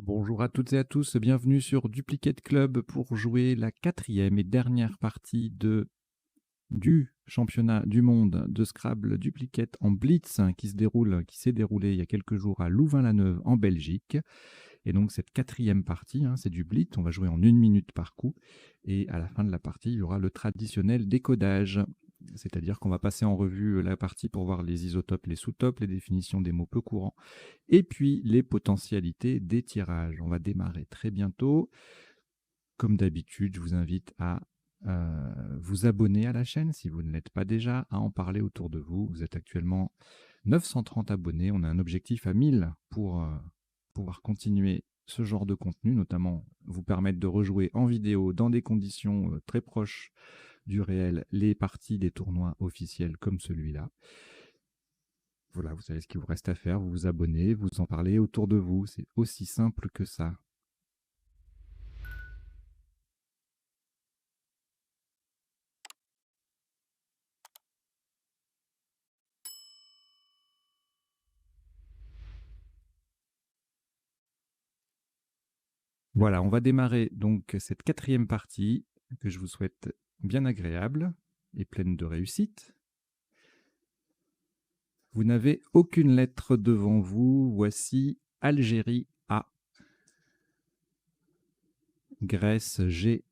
Bonjour à toutes et à tous, bienvenue sur Duplicate Club pour jouer la 4e et dernière partie du championnat du monde de Scrabble Duplicate en Blitz qui s'est déroulé il y a quelques jours à Louvain-la-Neuve en Belgique. Et donc cette 4e partie, c'est du Blitz, on va jouer en 1 minute par coup. Et à la fin de la partie, il y aura le traditionnel décodage. C'est-à-dire qu'on va passer en revue la partie pour voir les isotopes, les sous-topes, les définitions des mots peu courants, et puis les potentialités des tirages. On va démarrer très bientôt. Comme d'habitude, je vous invite à vous abonner à la chaîne si vous ne l'êtes pas déjà, à en parler autour de vous. Vous êtes actuellement 930 abonnés. On a un objectif à 1000 pour pouvoir continuer ce genre de contenu, notamment vous permettre de rejouer en vidéo dans des conditions très proches du réel les parties des tournois officiels comme celui-là. Voilà, vous savez ce qu'il vous reste à faire, vous vous abonnez, vous en parlez autour de vous, c'est aussi simple que ça. Voilà, on va démarrer donc cette 4e partie que je vous souhaite bien agréable et pleine de réussite. Vous n'avez aucune lettre devant vous. Voici Algérie A, Grèce G,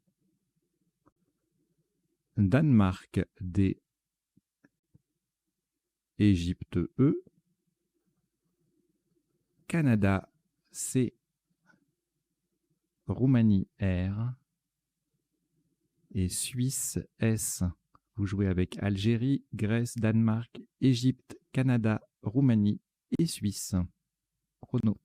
Danemark D, Égypte E, Canada C, Roumanie R et Suisse S. Vous jouez avec Algérie, Grèce, Danemark, Égypte, Canada, Roumanie et Suisse. Chrono.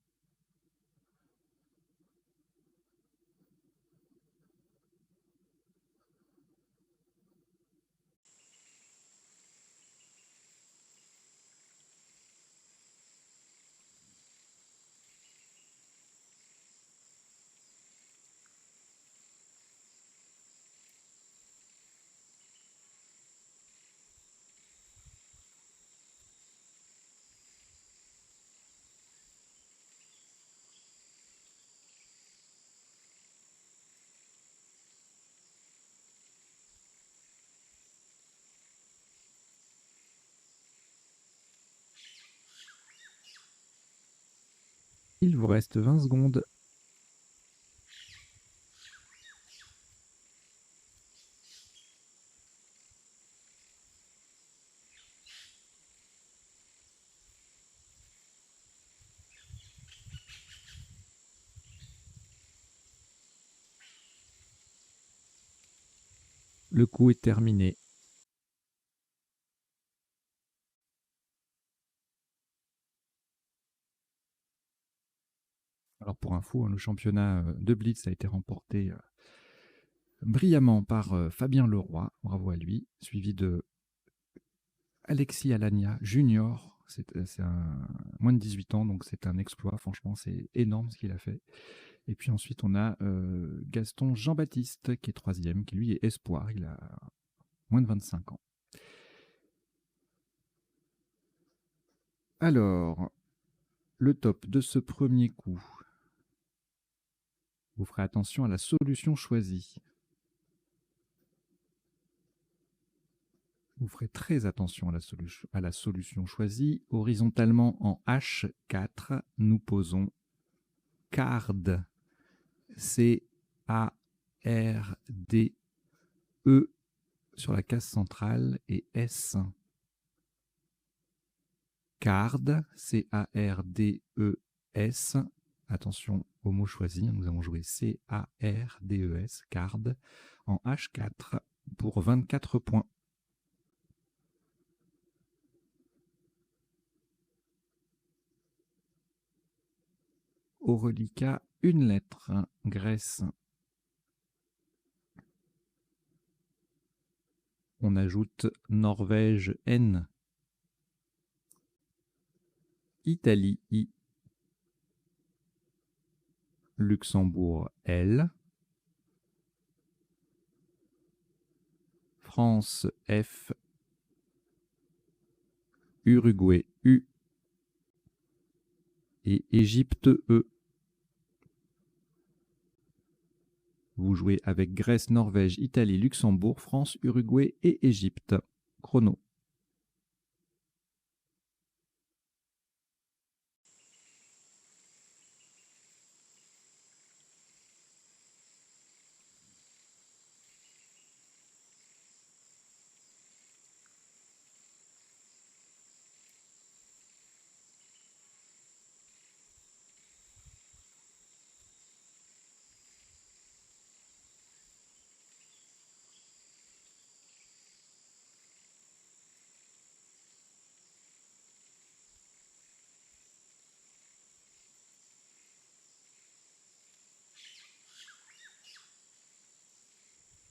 Il vous reste 20 secondes. Le coup est terminé. Alors pour info, le championnat de Blitz a été remporté brillamment par Fabien Leroy, bravo à lui, suivi de Alexis Alagna Junior. C'est un moins de 18 ans, donc c'est un exploit, franchement c'est énorme ce qu'il a fait. Et puis ensuite on a Gaston Jean-Baptiste qui est 3e, qui lui est espoir, il a moins de 25 ans. Alors, le top de ce premier coup. Vous ferez attention à la solution choisie. Vous ferez très attention à la solution choisie. Horizontalement en H4, nous posons card. C-A-R-D-E sur la case centrale et S. Card, C-A-R-D-E-S. Attention au mot choisi, nous avons joué C-A-R-D-E-S, card, en H4 pour 24 points. Au reliquat, une lettre, Grèce. On ajoute Norvège N. Italie I. Luxembourg L. France F. Uruguay U. Et Égypte E. Vous jouez avec Grèce, Norvège, Italie, Luxembourg, France, Uruguay et Égypte. Chrono.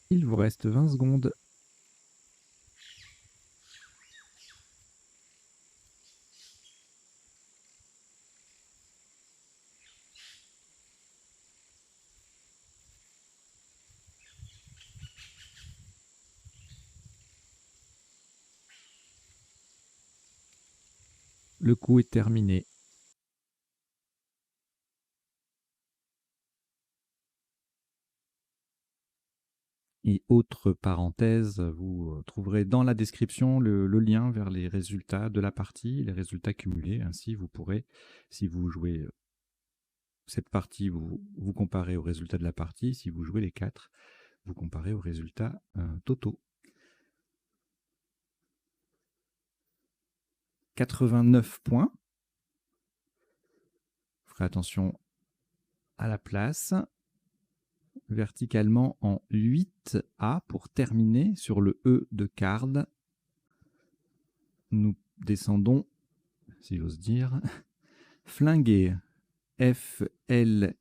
Il vous reste 20 secondes. Le coup est terminé. Et autre parenthèse, vous trouverez dans la description le lien vers les résultats de la partie, les résultats cumulés. Ainsi, vous pourrez, si vous jouez cette partie, vous comparez aux résultats de la partie. Si vous jouez les 4, vous comparez aux résultats totaux. 89 points. Vous ferez attention à la place. Verticalement en 8A pour terminer sur le E de card. Nous descendons, si j'ose dire, flinguer. F-L-I-N-G-U-E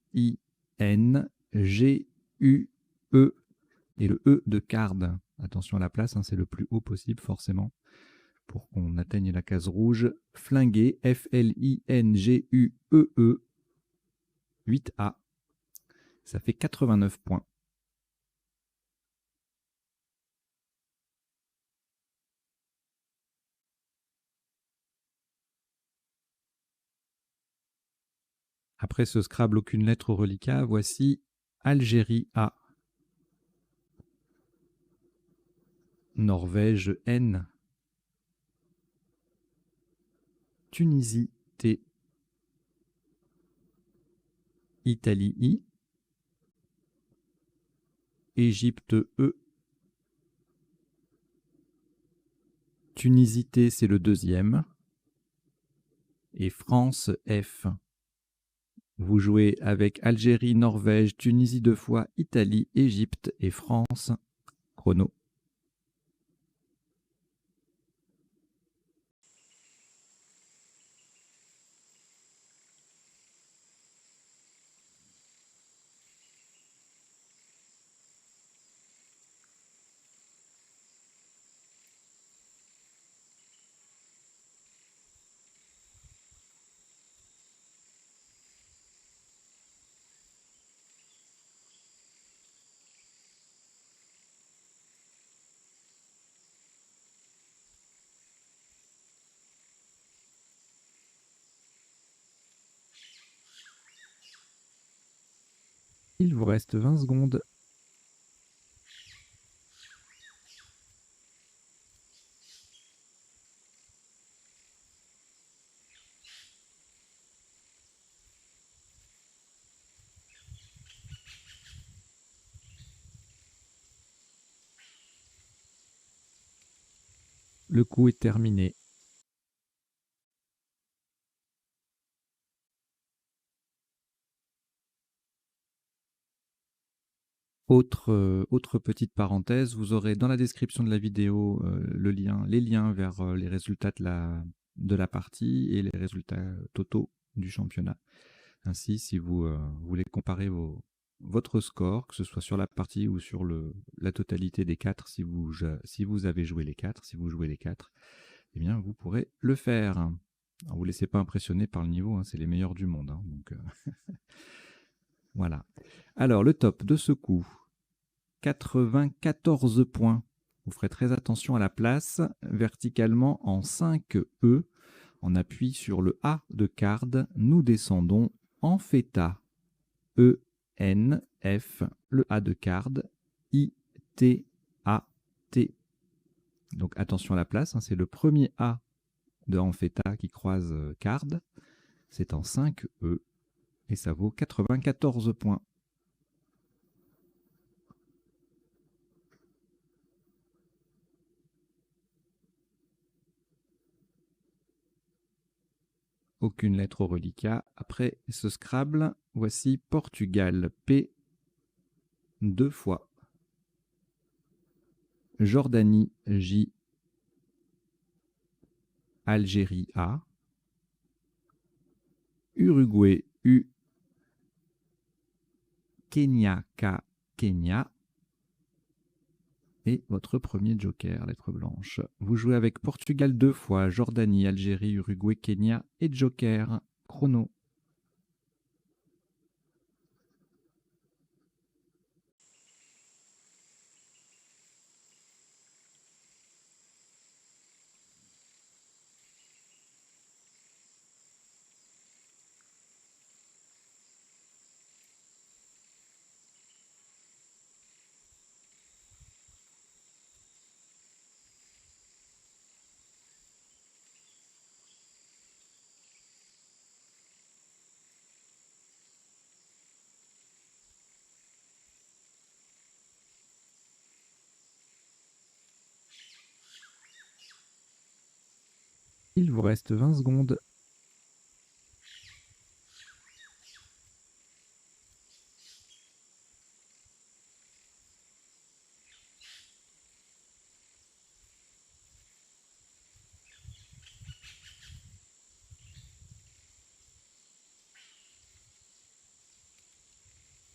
et le E de card. Attention à la place, hein, c'est le plus haut possible forcément pour qu'on atteigne la case rouge. Flinguer, F-L-I-N-G-U-E-E, 8A. Ça fait 89 points. Après ce Scrabble aucune lettre au reliquat, voici Algérie A, Norvège N, Tunisie T, Italie I, Égypte E, Tunisie T c'est le deuxième, et France F. Vous jouez avec Algérie, Norvège, Tunisie 2 fois, Italie, Égypte et France. Chrono. Il vous reste 20 secondes. Le coup est terminé. Autre petite parenthèse, vous aurez dans la description de la vidéo les liens vers les résultats de la partie et les résultats totaux du championnat. Ainsi, si vous voulez comparer votre score, que ce soit sur la partie ou sur la totalité des 4, si vous avez joué les 4, si vous jouez les 4, eh bien vous pourrez le faire. Alors, vous ne vous laissez pas impressionner par le niveau, hein, c'est les meilleurs du monde. Hein, donc, voilà. Alors, le top de ce coup, 94 points. Vous ferez très attention à la place, verticalement en 5E. On appuie sur le A de card. Nous descendons en feta. E, N, F, le A de card, I, T, A, T. Donc attention à la place, hein, c'est le premier A de Ampheta qui croise card. C'est en 5 E et ça vaut 94 points. Aucune lettre au reliquat. Après ce Scrabble, voici Portugal, P, 2 fois. Jordanie, J, Algérie, A. Uruguay, U, Kenya, K, Kenya. Et votre premier joker, lettre blanche. Vous jouez avec Portugal 2 fois, Jordanie, Algérie, Uruguay, Kenya et joker. Chrono. Il vous reste 20 secondes.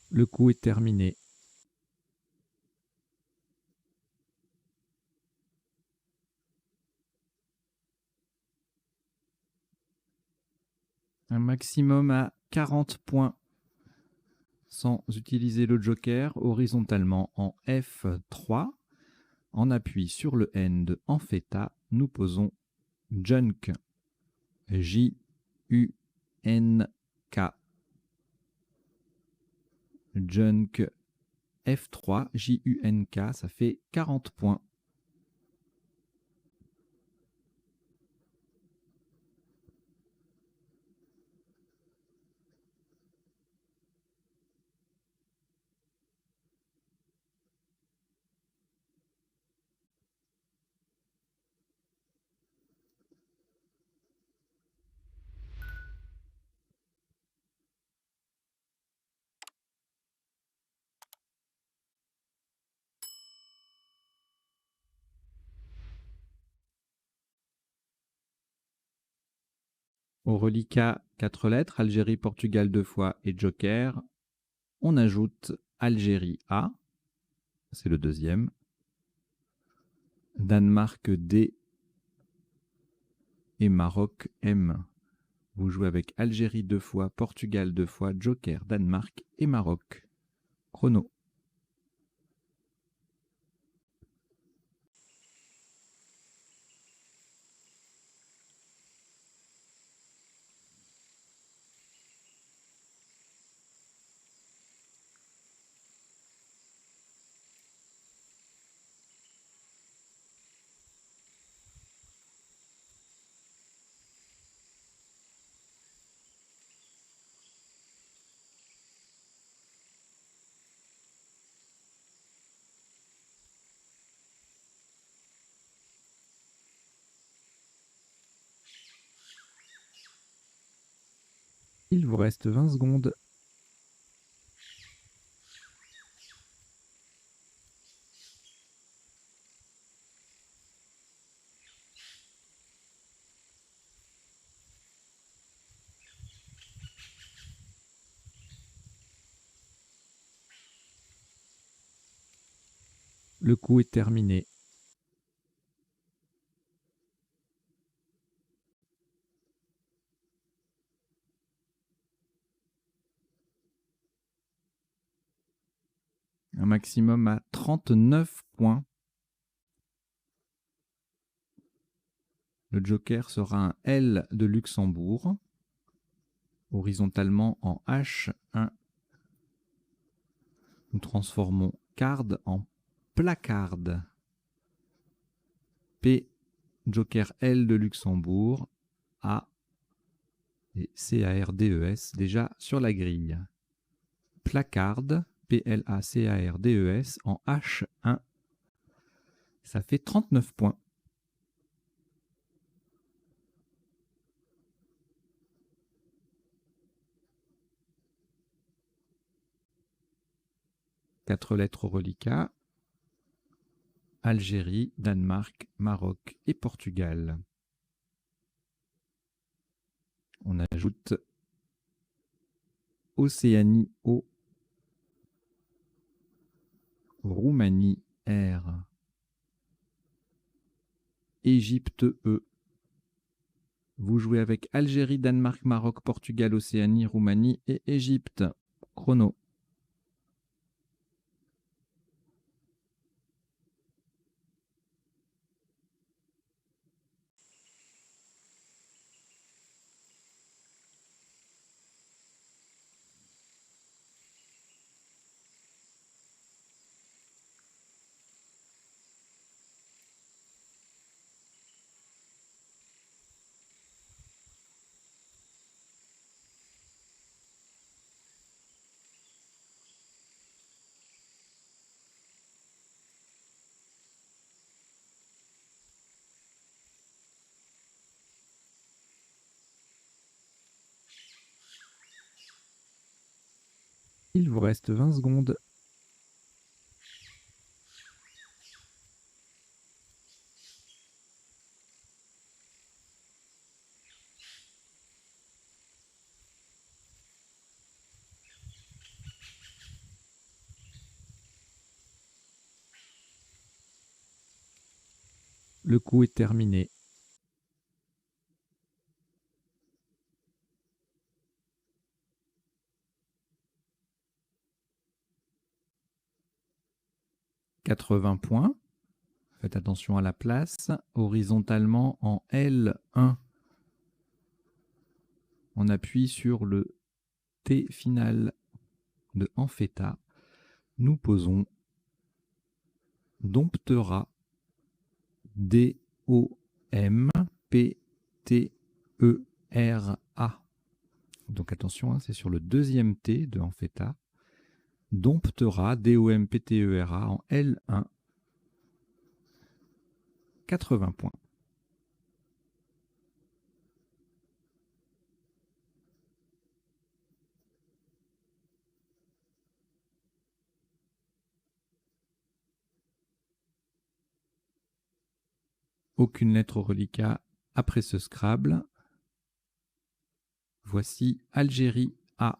Le coup est terminé. Un maximum à 40 points sans utiliser le joker, horizontalement en F3. En appui sur le N de Ampheta, nous posons Junk. J-U-N-K. Junk F3, J-U-N-K, ça fait 40 points. Au reliquat, 4 lettres, Algérie, Portugal 2 fois et joker. On ajoute Algérie A, c'est le deuxième. Danemark D et Maroc M. Vous jouez avec Algérie 2 fois, Portugal 2 fois, joker, Danemark et Maroc. Chrono. Il vous reste 20 secondes. Le coup est terminé. Un maximum à 39 points. Le joker sera un L de Luxembourg, horizontalement en H1. Nous transformons card en placard. P, joker L de Luxembourg, A et C-A-R-D-E-S déjà sur la grille. Placard, P-L-A-C-A-R-D-E-S en H1. Ça fait 39 points. Quatre lettres au reliquat. Algérie, Danemark, Maroc et Portugal. On ajoute Océanie O, Roumanie R, Égypte E. Vous jouez avec Algérie, Danemark, Maroc, Portugal, Océanie, Roumanie et Égypte. Chrono. Il vous reste 20 secondes. Le coup est terminé. « 80 points. Faites attention à la place. Horizontalement en L1. On appuie sur le T final de Ampheta. Nous posons domptera, D-O-M-P-T-E-R-A. Donc attention, hein, c'est sur le deuxième T de Ampheta. Domptera, D-O-M-P-T-E-R-A en L1. 80 points. Aucune lettre au reliquat après ce Scrabble. Voici Algérie A,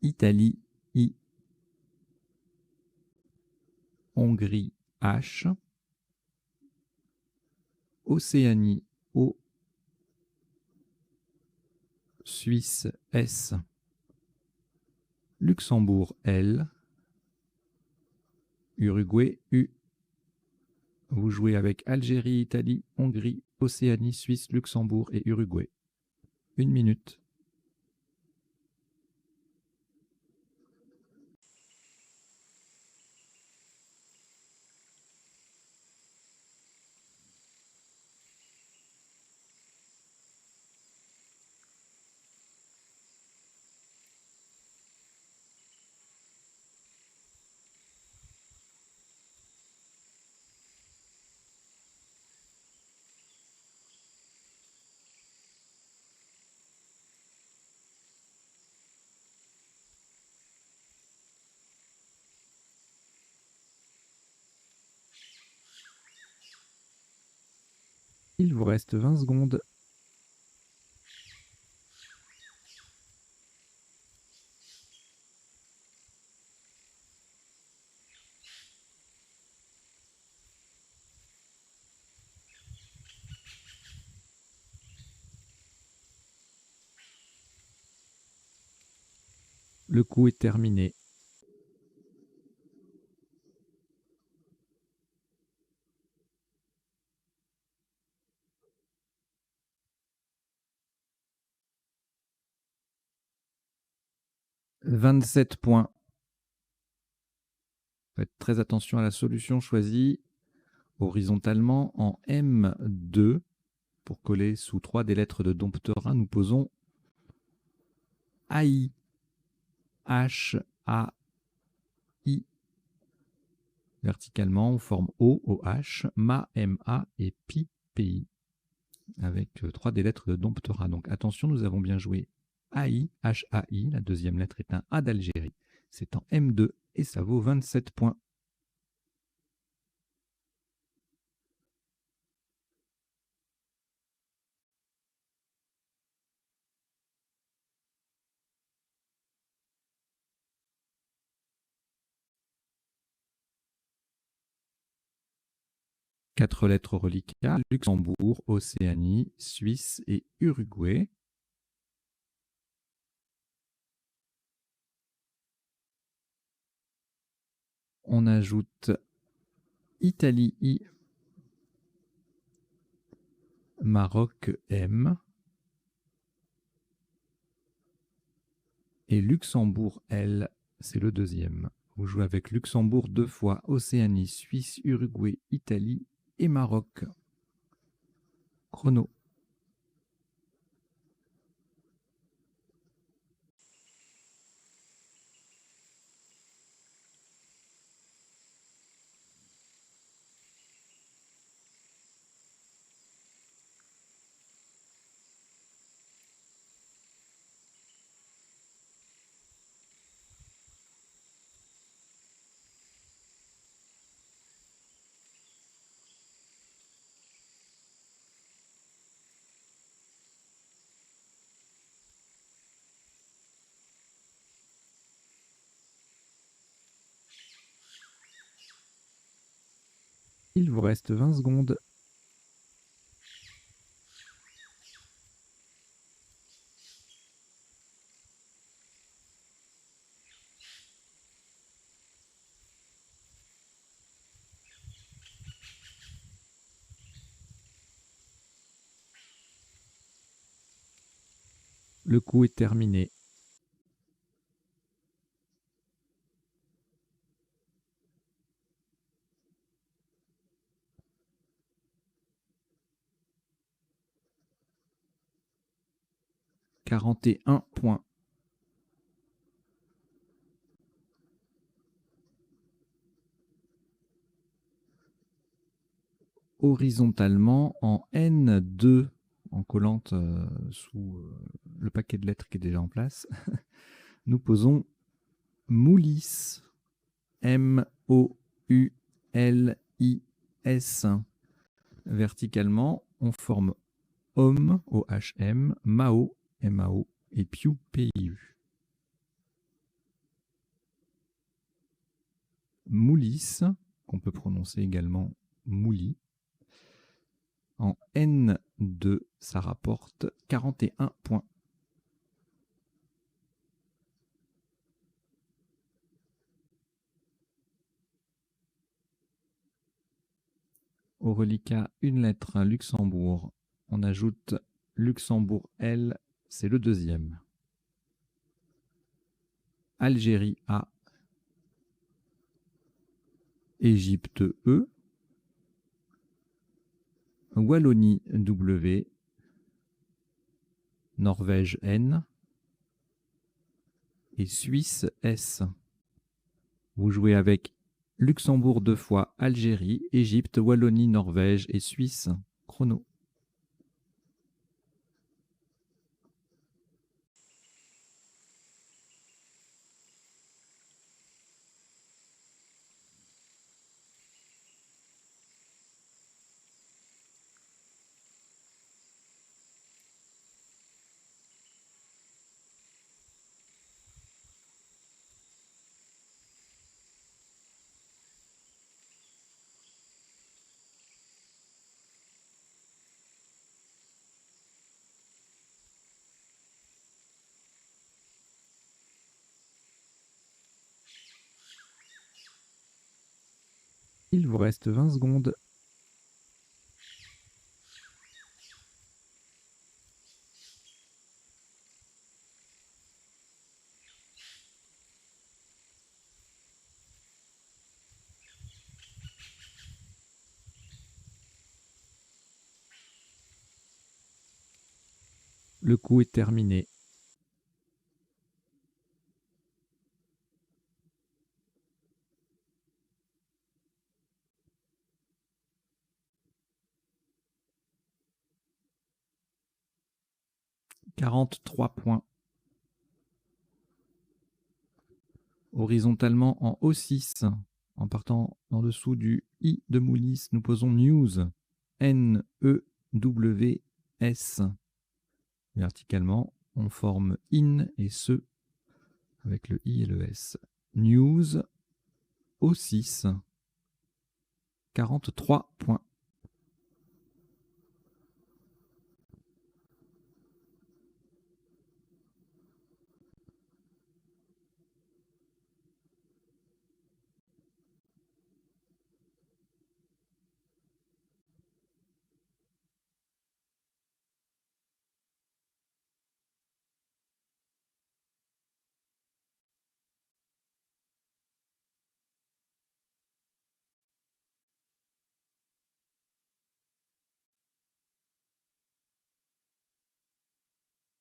Italie I, Hongrie H, Océanie O, Suisse S, Luxembourg L, Uruguay U. Vous jouez avec Algérie, Italie, Hongrie, Océanie, Suisse, Luxembourg et Uruguay. 1 minute. Il vous reste 20 secondes. Le coup est terminé. 27 points. Faites très attention à la solution choisie horizontalement en M2. Pour coller sous 3 des lettres de Domptera, nous posons AI. H-A-I. Verticalement, on forme O, O-H, MA, M-A et PI, PI. Avec 3 des lettres de Domptera. Donc attention, nous avons bien joué AI, H-A-I. La deuxième lettre est un A d'Algérie. C'est en M2 et ça vaut 27 points. Quatre lettres reliquats, Luxembourg, Océanie, Suisse et Uruguay. On ajoute Italie I, Maroc M et Luxembourg L, c'est le deuxième. Vous jouez avec Luxembourg 2 fois, Océanie, Suisse, Uruguay, Italie et Maroc. Chrono. Il vous reste 20 secondes. Le coup est terminé. « 41 points. Horizontalement en N2, en collant sous le paquet de lettres qui est déjà en place, nous posons Moulis. M-O-U-L-I-S. Verticalement, on forme Homme, O-H-M, Mao, M-A-O, et Piu, P-I-U. Moulis, qu'on peut prononcer également Mouli. En N2, ça rapporte 41 points. Au reliquat, une lettre, Luxembourg. On ajoute Luxembourg L, c'est le deuxième. Algérie A. Égypte E. Wallonie W. Norvège N. Et Suisse S. Vous jouez avec Luxembourg 2 fois, Algérie, Égypte, Wallonie, Norvège et Suisse. Chrono. Il vous reste 20 secondes. Le coup est terminé. « 43 points. Horizontalement en O6, en partant en dessous du I de Moulis, nous posons news, N-E-W-S. Verticalement, on forme in et se avec le I et le S. News, O6, 43 points.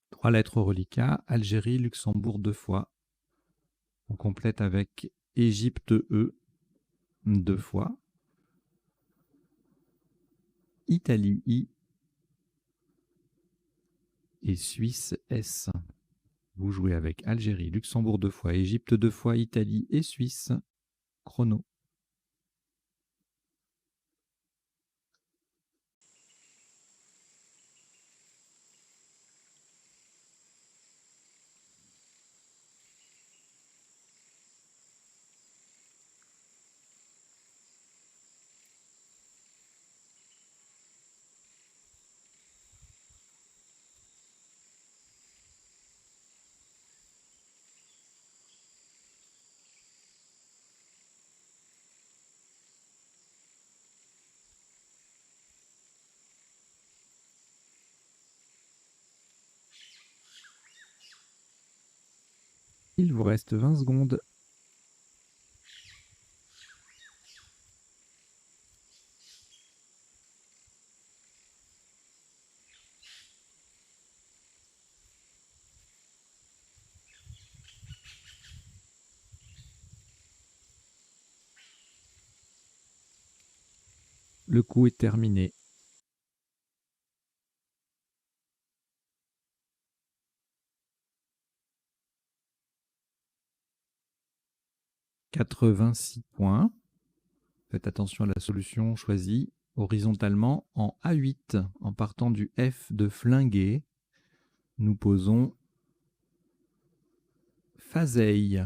Trois lettres au reliquat, Algérie, Luxembourg 2 fois. On complète avec Égypte E 2 fois. Italie I et Suisse S. Vous jouez avec Algérie, Luxembourg 2 fois, Égypte 2 fois, Italie et Suisse. Chrono. Il vous reste 20 secondes. Le coup est terminé. « 86 points. Faites attention à la solution choisie horizontalement en A8. En partant du F de flinguer, nous posons Fazeille.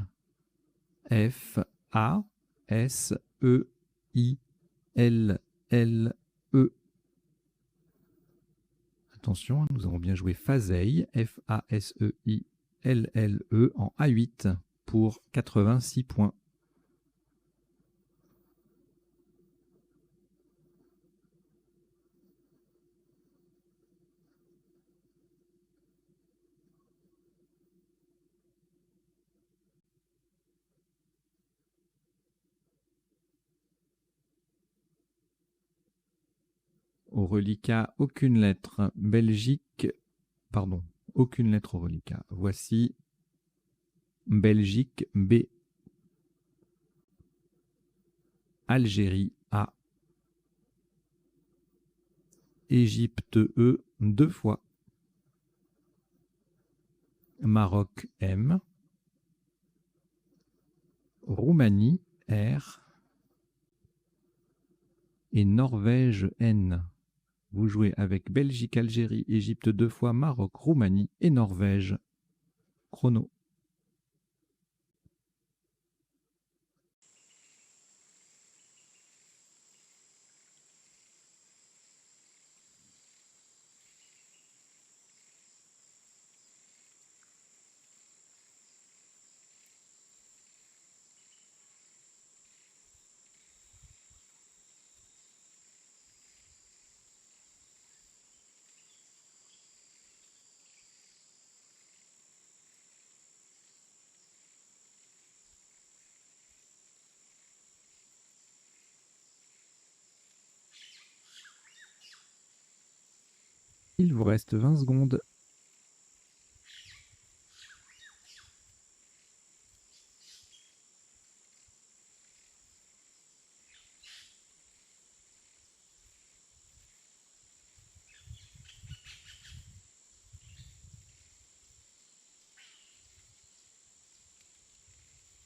F-A-S-E-I-L-L-E. Attention, nous avons bien joué Fazeille, F-A-S-E-I-L-L-E en A8 pour 86 points. Au reliquat, aucune lettre. Belgique, pardon, aucune lettre au reliquat. Voici Belgique B. Algérie A. Égypte E 2 fois. Maroc M. Roumanie R. Et Norvège N. Vous jouez avec Belgique, Algérie, Égypte 2 fois, Maroc, Roumanie et Norvège. Chrono. Il vous reste 20 secondes.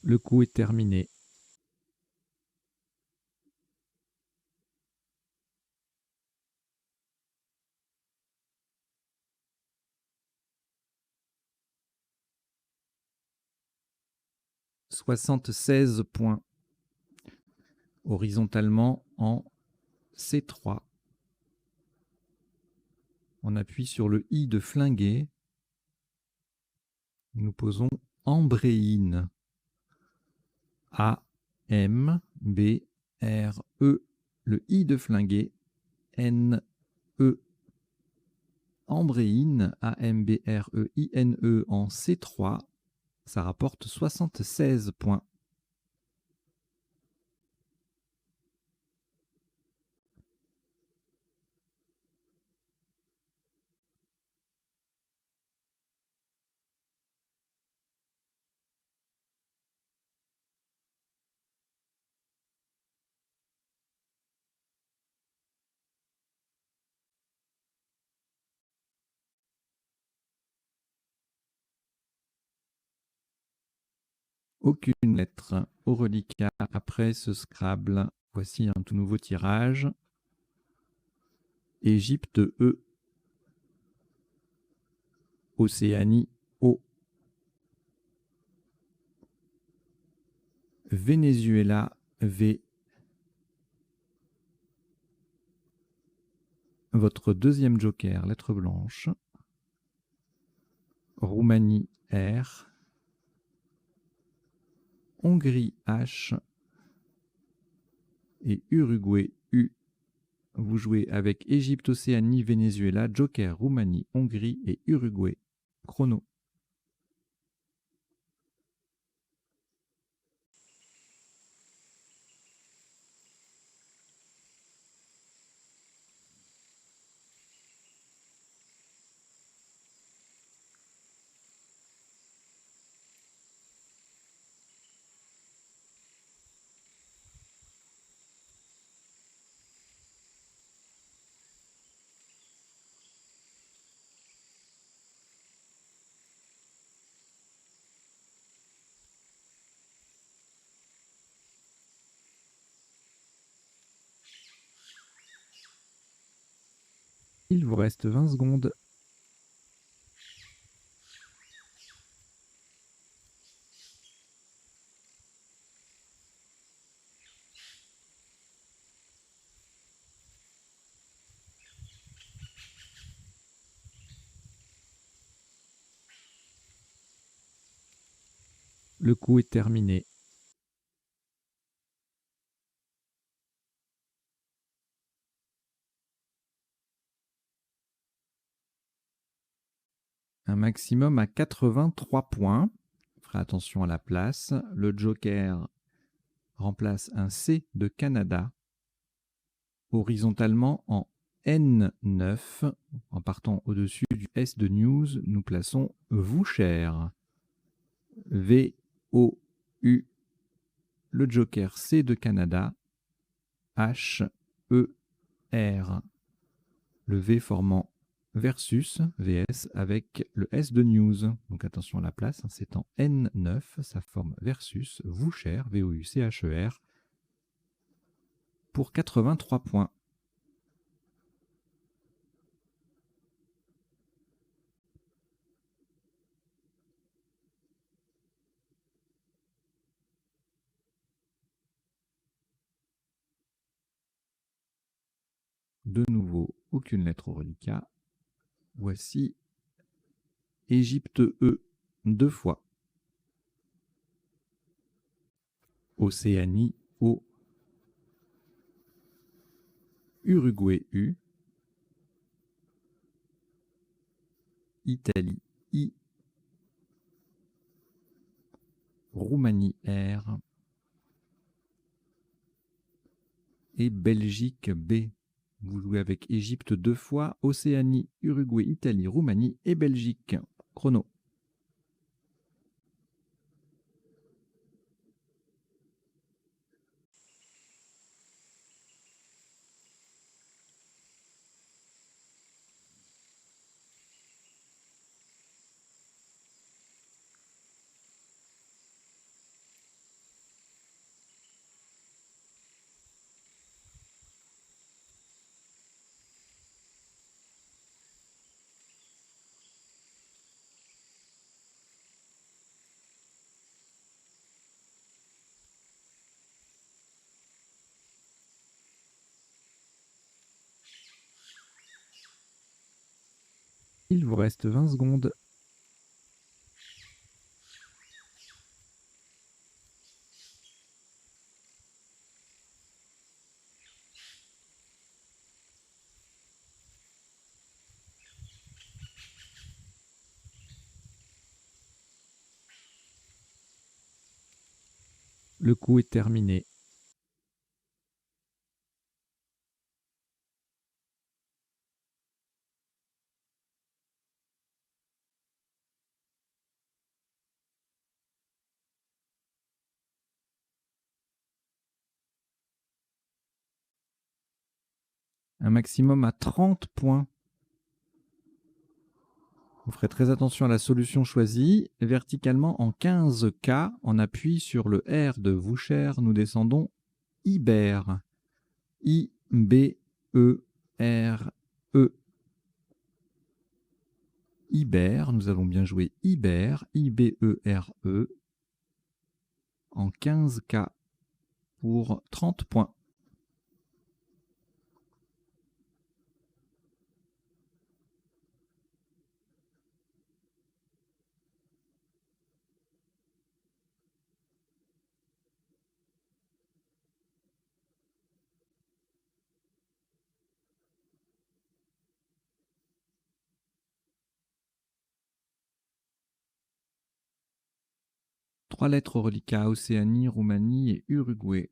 Le coup est terminé. « 76 points. Horizontalement en C3. On appuie sur le I de flinguer. Nous posons embréine. A, M, B, R, E. Le I de flinguer. N, E. Embréine, A, M, B, R, E, I, N, E en C3. Ça rapporte 76 points. Aucune lettre au reliquat après ce Scrabble. Voici un tout nouveau tirage. Égypte E. Océanie O. Venezuela V. Votre deuxième joker, lettre blanche. Roumanie R. Hongrie H. Et Uruguay U. Vous jouez avec Égypte, Océanie, Venezuela, joker, Roumanie, Hongrie et Uruguay. Chrono. Il vous reste 20 secondes. Le coup est terminé. Un maximum à 83 points. Ferez attention à la place. Le joker remplace un C de Canada. Horizontalement en N9. En partant au-dessus du S de News, nous plaçons Voucher. V-O-U. Le joker C de Canada. H-E-R. Le V formant versus, VS, avec le S de news. Donc attention à la place, c'est en N9, ça forme versus, Voucher, V-O-U-C-H-E-R, pour 83 points. De nouveau, aucune lettre au reliquat. Voici Égypte E, 2 fois. Océanie O. Uruguay U. Italie I. Roumanie R. Et Belgique B. Vous jouez avec Égypte 2 fois, Océanie, Uruguay, Italie, Roumanie et Belgique. Chrono. Il vous reste 20 secondes. Le coup est terminé. Un maximum à 30 points. Vous ferez très attention à la solution choisie. Verticalement en 15K, on appuie sur le R de Voucher, nous descendons Iber. I-B-E-R-E. Iber, nous allons bien jouer Iber, I-B-E-R-E, en 15K pour 30 points. Trois lettres reliquats, Océanie, Roumanie et Uruguay.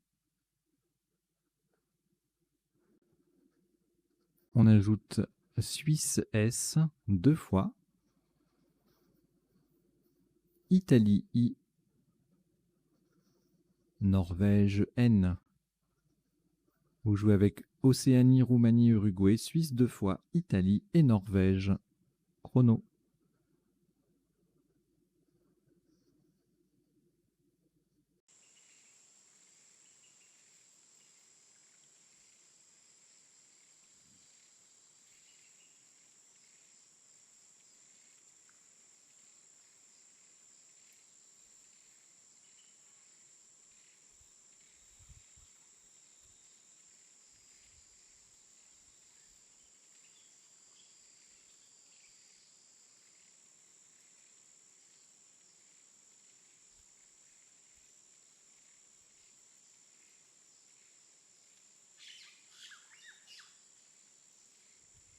On ajoute Suisse S 2 fois. Italie I. Norvège N. Vous jouez avec Océanie, Roumanie, Uruguay, Suisse 2 fois, Italie et Norvège. Chrono.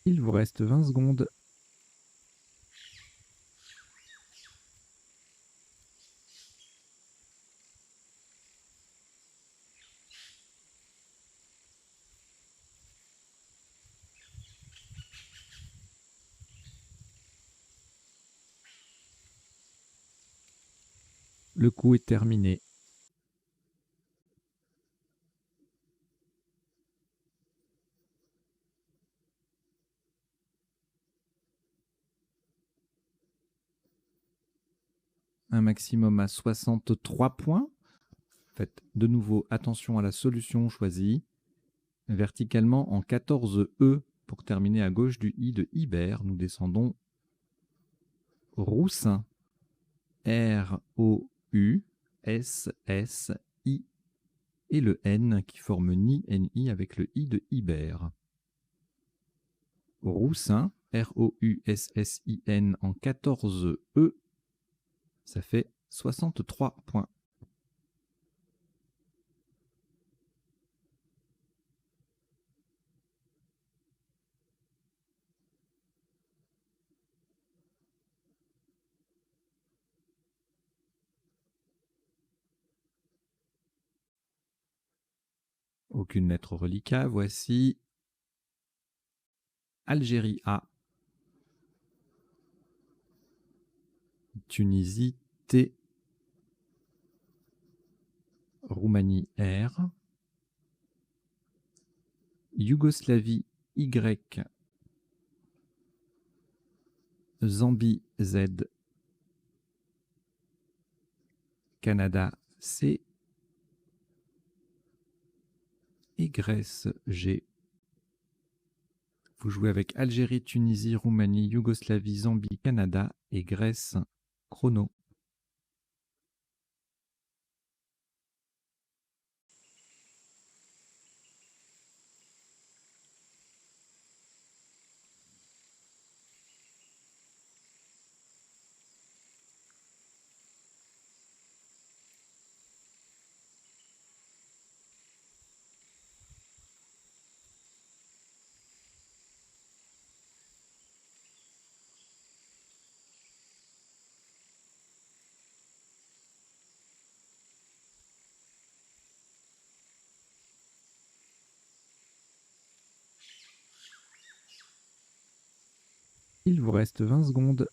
Il vous reste 20 secondes. Le coup est terminé. Un maximum à 63 points. Faites de nouveau attention à la solution choisie. Verticalement en 14E pour terminer à gauche du I de Iber, nous descendons Roussin. R-O-U-S-S-I et le N qui forme Ni avec le I de Iber. Roussin, R-O-U-S-S-I-N en 14E, ça fait 63 points. Aucune lettre reliquat, voici Algérie A, Tunisie T, Roumanie R, Yougoslavie Y, Zambie Z, Canada C et Grèce G. Vous jouez avec Algérie, Tunisie, Roumanie, Yougoslavie, Zambie, Canada et Grèce. Chrono. Il vous reste 20 secondes.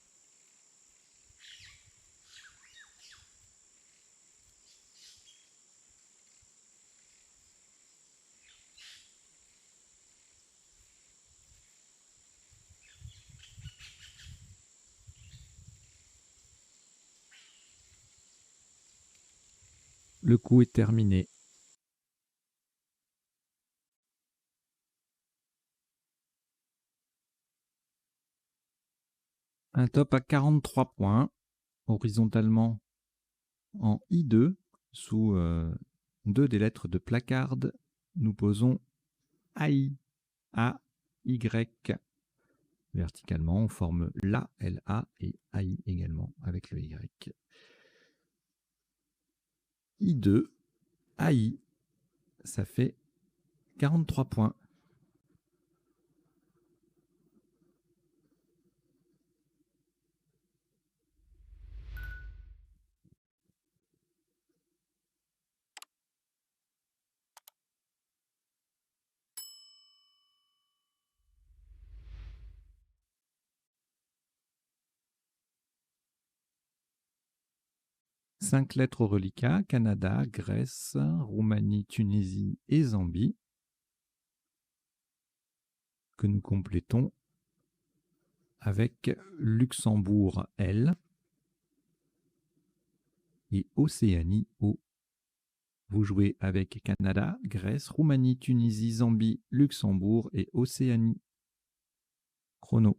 Le coup est terminé. Un top à 43 points, horizontalement en I2, sous deux des lettres de placard. Nous posons AI, A-Y. Verticalement, on forme LA, L-A et AI également avec le Y. I2, AI, ça fait 43 points. Cinq lettres au reliquat: Canada, Grèce, Roumanie, Tunisie et Zambie, que nous complétons avec Luxembourg L et Océanie O. Vous jouez avec Canada, Grèce, Roumanie, Tunisie, Zambie, Luxembourg et Océanie. Chrono.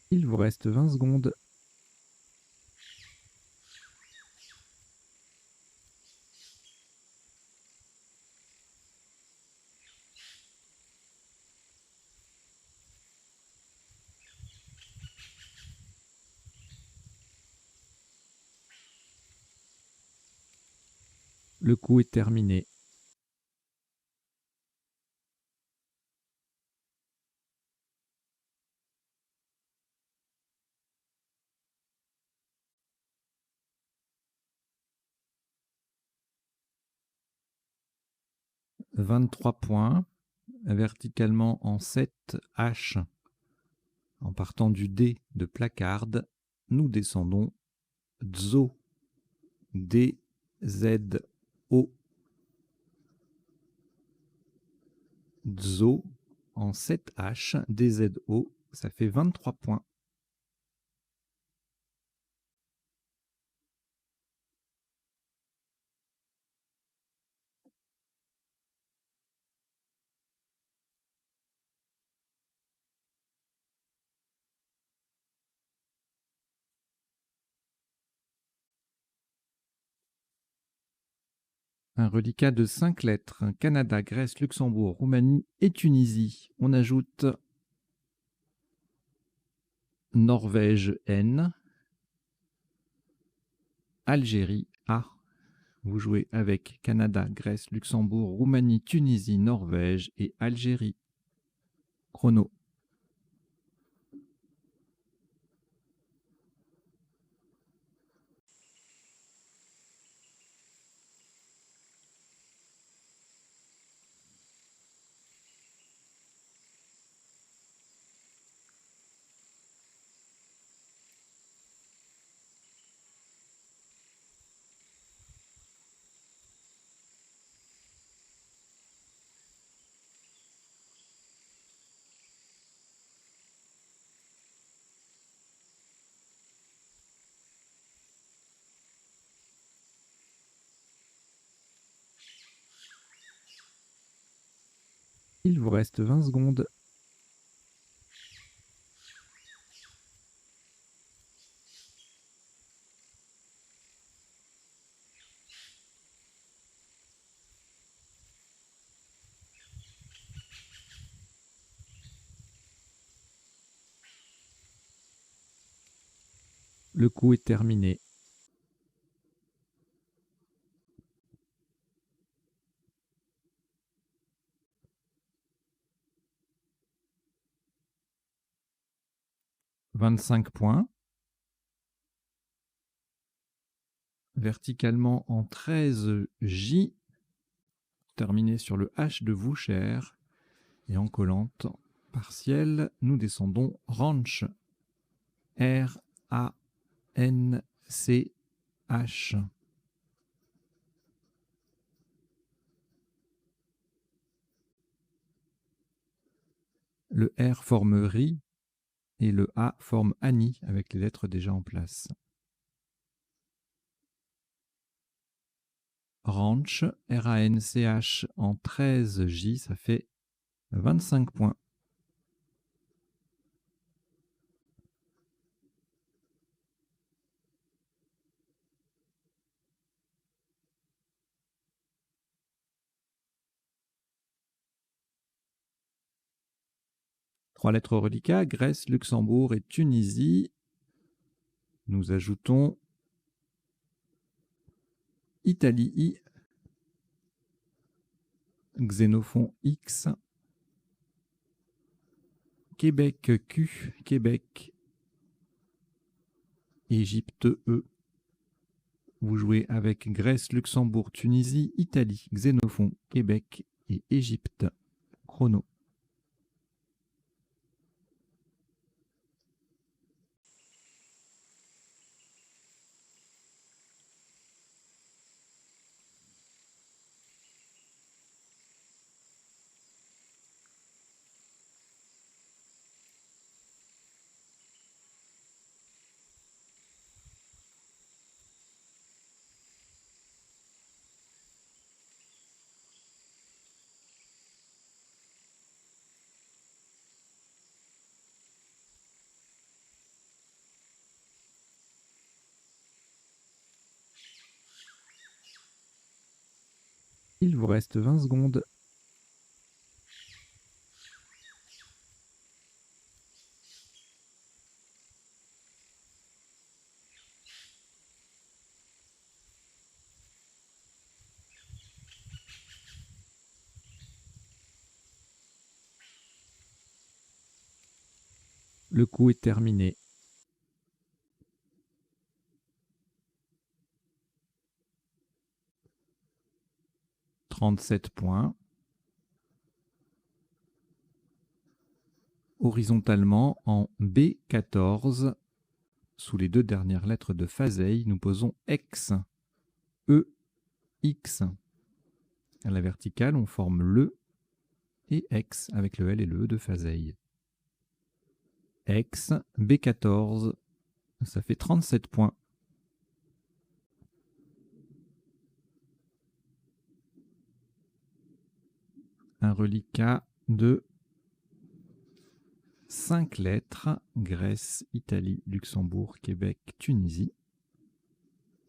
Il vous reste 20 secondes. Le coup est terminé. « 23 points, verticalement en 7 H. En partant du D de placard, nous descendons Dzo, D, Z, O. Dzo en 7 H, D, Z, O, ça fait 23 points. Un reliquat de 5 lettres: Canada, Grèce, Luxembourg, Roumanie et Tunisie. On ajoute Norvège N, Algérie A. Vous jouez avec Canada, Grèce, Luxembourg, Roumanie, Tunisie, Norvège et Algérie. Chrono. Il vous reste 20 secondes. Le coup est terminé. « 25 points. Verticalement en 13 J, terminé sur le H de Voucher, et en collante partielle, nous descendons Ranch, R-A-N-C-H. Le R forme RI et le A forme Annie avec les lettres déjà en place. Ranch, R-A-N-C-H en 13 J, ça fait 25 points. Trois lettres reliquats, Grèce, Luxembourg et Tunisie. Nous ajoutons Italie I, Xénophon X, Québec Q, Québec, Égypte E. Vous jouez avec Grèce, Luxembourg, Tunisie, Italie, Xénophon, Québec et Égypte. Chrono. Il vous reste 20 secondes. Le coup est terminé. « 37 points. Horizontalement, en B14, sous les deux dernières lettres de Fasei, nous posons X, E, X. À la verticale, on forme le et X avec le L et le E de Fasei. X, B14, ça fait 37 points. Un reliquat de 5 lettres, Grèce, Italie, Luxembourg, Québec, Tunisie.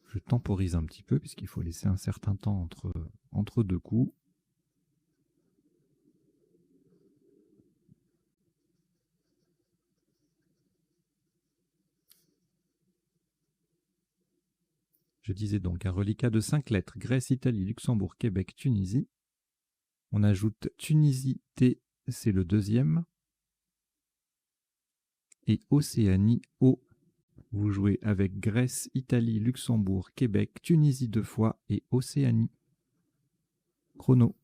Je temporise un petit peu puisqu'il faut laisser un certain temps entre deux coups. Je disais donc un reliquat de 5 lettres, Grèce, Italie, Luxembourg, Québec, Tunisie. On ajoute Tunisie T, c'est le deuxième. Et Océanie O. Vous jouez avec Grèce, Italie, Luxembourg, Québec, Tunisie 2 fois et Océanie. Chrono.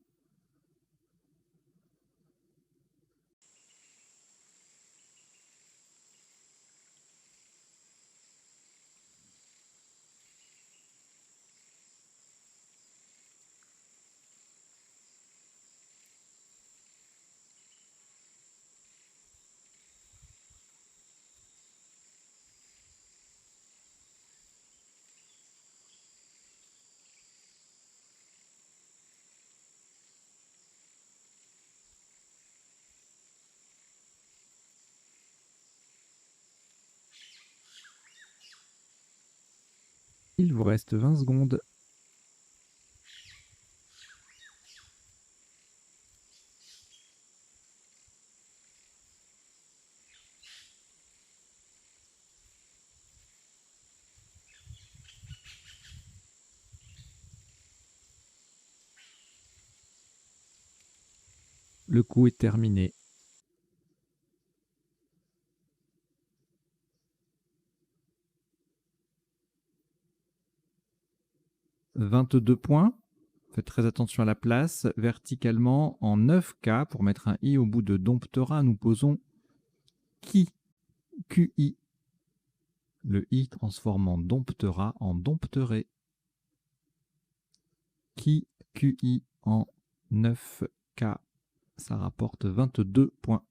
Il vous reste 20 secondes. Le coup est terminé. « 22 points. Faites très attention à la place. Verticalement, en 9K, pour mettre un i au bout de domptera, nous posons qui. QI. Le i transformant domptera en dompteré. Qui, QI en 9K. Ça rapporte 22 points.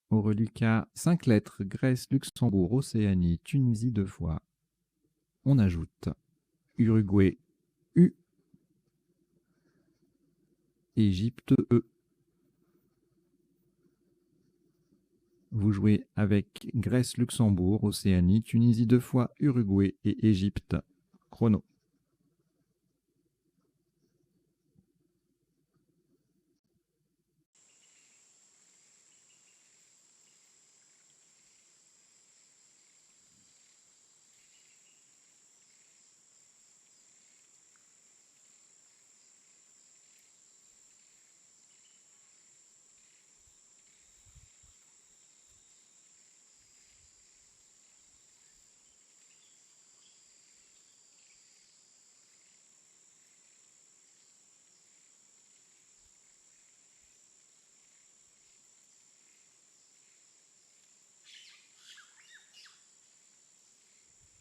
Au reliquat, 5 lettres, Grèce, Luxembourg, Océanie, Tunisie 2 fois. On ajoute Uruguay, U, Égypte, E. Vous jouez avec Grèce, Luxembourg, Océanie, Tunisie 2 fois, Uruguay et Égypte. Chrono.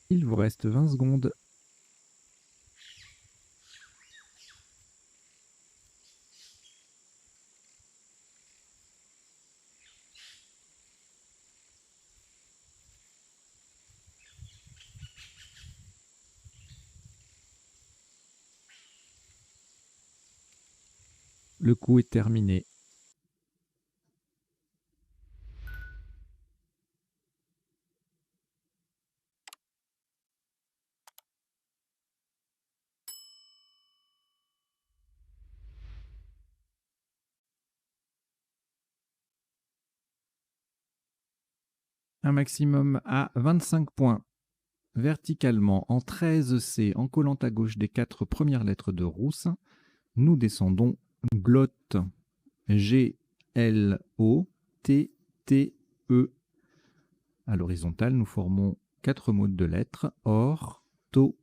Il vous reste 20 secondes. Le coup est terminé. Un maximum à 25 points. Verticalement, en 13C, en collant à gauche des 4 premières lettres de Rousse, nous descendons glotte. G-L-O-T-T-E. À l'horizontale, nous formons 4 mots de lettres, or, to,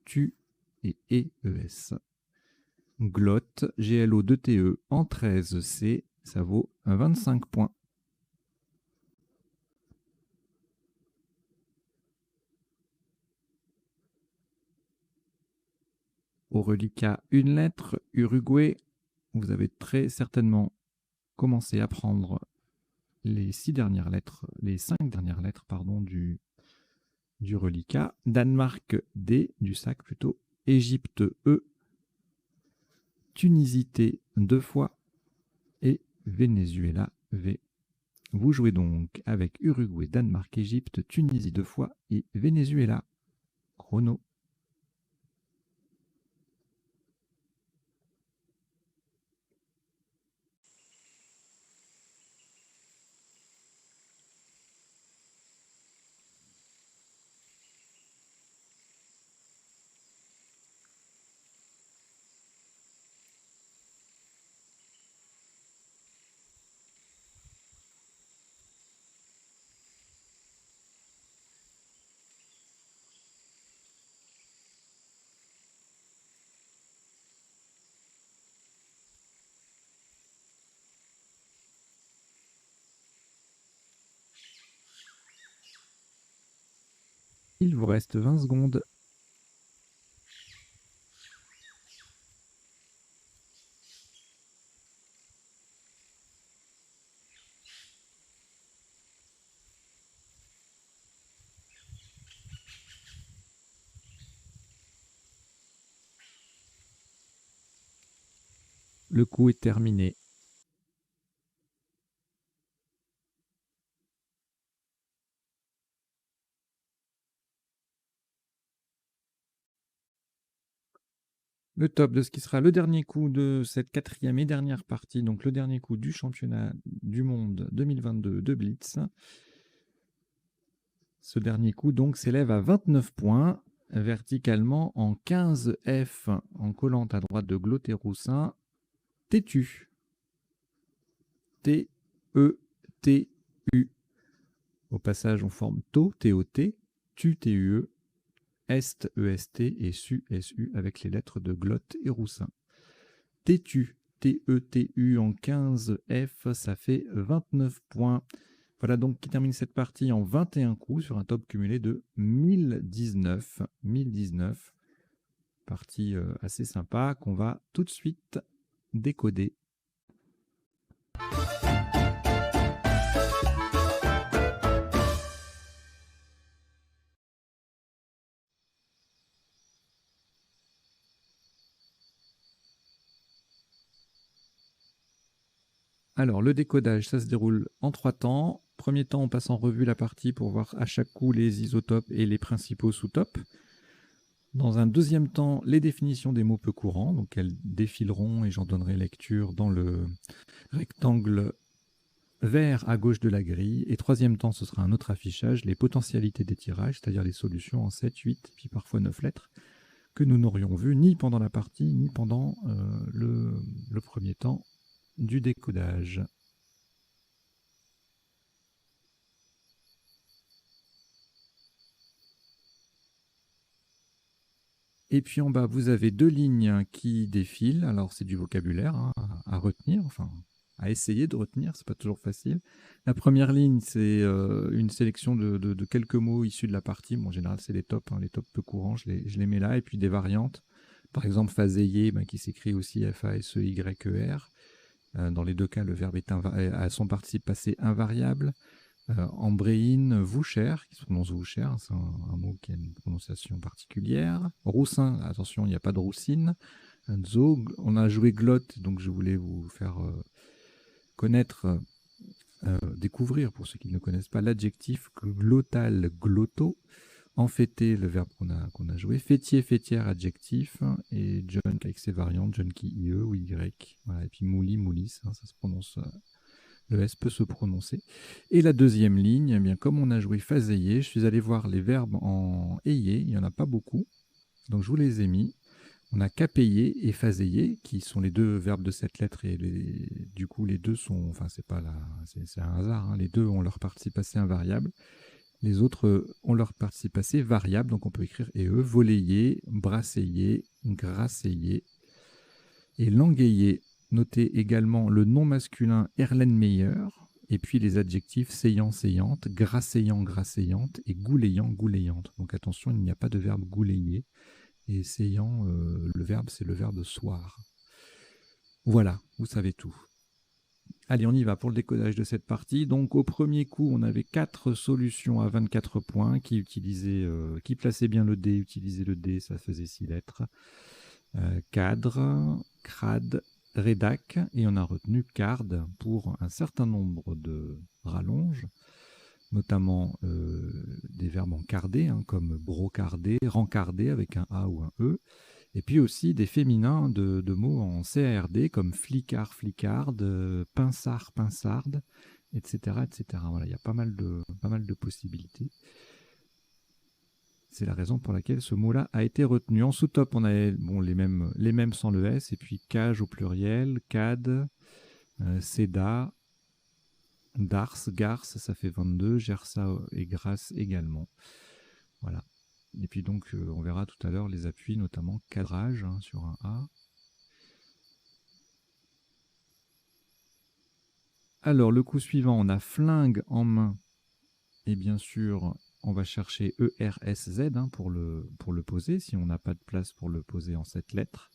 tu et e-es. Glotte, G-L-O-2-T-E en 13C, ça vaut 25 points. Au reliquat, une lettre, Uruguay. Vous avez très certainement commencé à prendre les 5 dernières lettres pardon, du reliquat. Danemark, D, du sac plutôt. Égypte, E. Tunisie, T, 2 fois. Et Venezuela, V. Vous jouez donc avec Uruguay, Danemark, Égypte, Tunisie 2 fois et Venezuela. Chrono. Il vous reste 20 secondes. Le coup est terminé. Le top de ce qui sera le dernier coup de cette quatrième et dernière partie, donc le dernier coup du championnat du monde 2022 de Blitz. Ce dernier coup donc s'élève à 29 points, verticalement en 15 F, en collant à droite de Gloté-Roussin. Têtu. T-E-T-U. Au passage, on forme TO, T-O-T, TU, T-U-E, Est, E-S-T et SU, S-U avec les lettres de Glotte et Roussin. Têtu, T-E-T-U en 15 F, ça fait 29 points. Voilà donc qui termine cette partie en 21 coups sur un top cumulé de 1019. 1019. Partie assez sympa qu'on va tout de suite décoder. Alors, le décodage, ça se déroule en 3 temps. Premier temps, on passe en revue la partie pour voir à chaque coup les isotopes et les principaux sous-topes. Dans un deuxième temps, les définitions des mots peu courants, donc elles défileront et j'en donnerai lecture dans le rectangle vert à gauche de la grille. Et troisième temps, ce sera un autre affichage, les potentialités des tirages, c'est-à-dire les solutions en 7, 8, puis parfois 9 lettres, que nous n'aurions vu ni pendant la partie, ni pendant le premier temps du décodage. Et puis en bas, vous avez 2 lignes qui défilent. Alors c'est du vocabulaire à retenir, enfin à essayer de retenir, c'est pas toujours facile. La première ligne, c'est une sélection de quelques mots issus de la partie. Bon, en général, c'est les tops peu courants, je les mets là. Et puis des variantes. Par exemple, phaséier, qui s'écrit aussi F-A-S-E-Y-E-R. Dans les deux cas, le verbe est à son participe passé invariable. Ambréine, Voucher, qui se prononce Voucher, c'est un mot qui a une prononciation particulière. Roussin, attention, il n'y a pas de roussine. Zog, on a joué glotte, donc je voulais vous faire connaître, découvrir, pour ceux qui ne connaissent pas, l'adjectif glottal, glotto. Enfêté, le verbe qu'on a joué. Fêtier, fêtière, adjectif. Et John, avec ses variantes, John qui IE ou Y. Voilà. Et puis mouli, moulis, ça se prononce... le S peut se prononcer. Et la deuxième ligne, eh bien, comme on a joué phaséier, je suis allé voir les verbes en ayé, il n'y en a pas beaucoup, donc je vous les ai mis. On a capéier et phaséier, qui sont les deux verbes de cette lettre, et du coup les deux sont, enfin c'est pas là, c'est un hasard, hein, les deux ont leur participe passé invariable, les autres ont leur participe passé variable, donc on peut écrire et eux, voléier, brasseiller, grasseiller, et langueiller. Notez également le nom masculin Erlenmeyer, et puis les adjectifs saillant, saillante, grasseillant, grasseillante, et gouléant, gouléante. Donc attention, il n'y a pas de verbe gouléiller, et saillant, le verbe, c'est le verbe soir. Voilà, vous savez tout. Allez, on y va pour le décodage de cette partie. Donc au premier coup, on avait 4 solutions à 24 points qui plaçaient bien le D, utilisaient le D, ça faisait 6 lettres. Cadre, crade, rédac, et on a retenu card pour un certain nombre de rallonges, notamment des verbes encardés, comme brocarder, rencarder avec un A ou un E, et puis aussi des féminins de mots en CARD comme flicard, flicarde, pinsard, pinsarde, etc. etc. Voilà, il y a pas mal de possibilités. C'est la raison pour laquelle ce mot-là a été retenu. En sous-top, on a les mêmes sans le S, et puis cage au pluriel, cad, céda, dars, garce, ça fait 22, gersa et grasse également. Voilà. Et puis donc, on verra tout à l'heure les appuis, notamment cadrage sur un A. Alors, le coup suivant, on a flingue en main, et bien sûr, on va chercher ERSZ pour le poser, si on n'a pas de place pour le poser en cette lettre.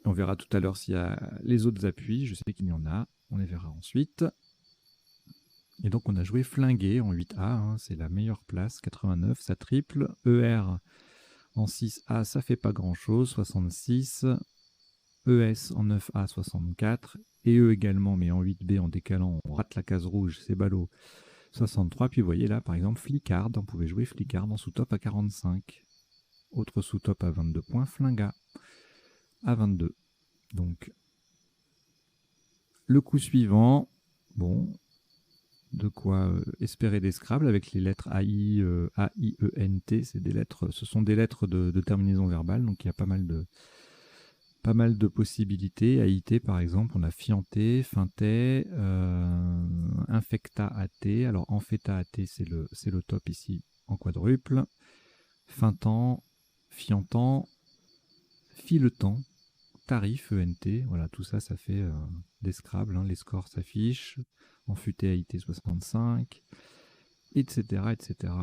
On verra tout à l'heure s'il y a les autres appuis, je sais qu'il y en a, on les verra ensuite. Et donc on a joué flingué en 8A, c'est la meilleure place, 89, ça triple. ER en 6A, ça fait pas grand chose, 66. ES en 9A, 64. Et E également, mais en 8B, en décalant, on rate la case rouge, c'est ballot, 63. Puis vous voyez là, par exemple, flicard, on pouvait jouer flicard en sous-top à 45. Autre sous-top à 22 points, Flinga à 22. Donc, le coup suivant, bon, de quoi espérer des Scrabble avec les lettres AI, A-I-E-N-T, ce sont des lettres de terminaison verbale, donc il y a pas mal de possibilités. AIT par exemple, on a fianté, fintais, infecta AT. Alors ampheta AT, c'est le top ici en quadruple. Fintant, fiantant, filetant, tarif ENT. Voilà, tout ça, ça fait des Scrabble. Hein. Les scores s'affichent. Enfuté AIT 65, etc. etc.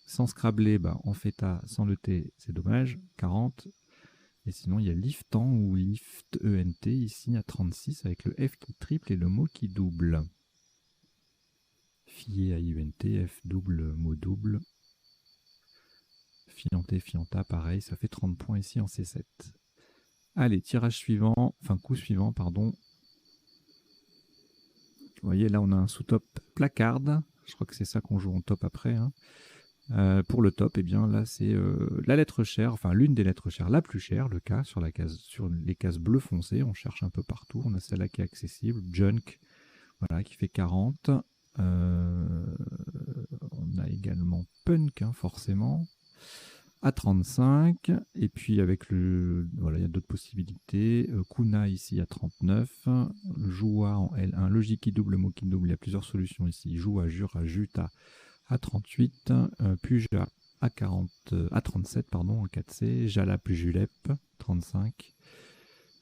Sans Scrabbler, ampheta sans le T, c'est dommage, 40. Et sinon, il y a liftant ou lift ENT ici à 36 avec le F qui triple et le mot qui double. Fier à IUNT, F double, mot double. Fianté, fianta, pareil, ça fait 30 points ici en C7. Allez, tirage suivant, enfin coup suivant, pardon. Vous voyez, là on a un sous-top placarde. Je crois que c'est ça qu'on joue en top après. Hein. Pour le top, eh bien là c'est la lettre chère, enfin l'une des lettres chères, la plus chère, le K sur les cases bleu foncé. On cherche un peu partout. On a celle-là qui est accessible, Junk, voilà, qui fait 40. On a également Punk, hein, forcément, à 35. Et puis avec voilà, il y a d'autres possibilités. Kuna ici à 39. Joua en L1, logique qui double, mot qui double. Il y a plusieurs solutions ici. Joua, Jura, Juta à 38, Puja à 37 pardon, en 4C, Jala plus Julep 35,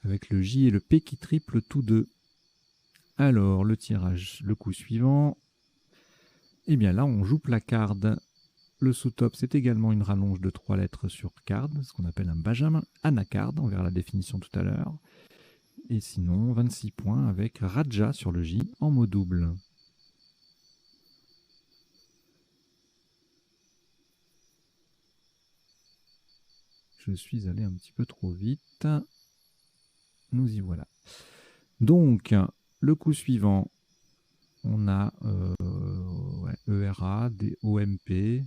avec le J et le P qui triplent tous deux. Alors le tirage, le coup suivant, et bien là on joue placarde. Le sous-top c'est également une rallonge de 3 lettres sur card, ce qu'on appelle un benjamin anacarde, on verra la définition tout à l'heure. Et sinon 26 points avec Raja sur le J en mot double. Je suis allé un petit peu trop vite. Nous y voilà. Donc, le coup suivant, on a ERA, des OMP,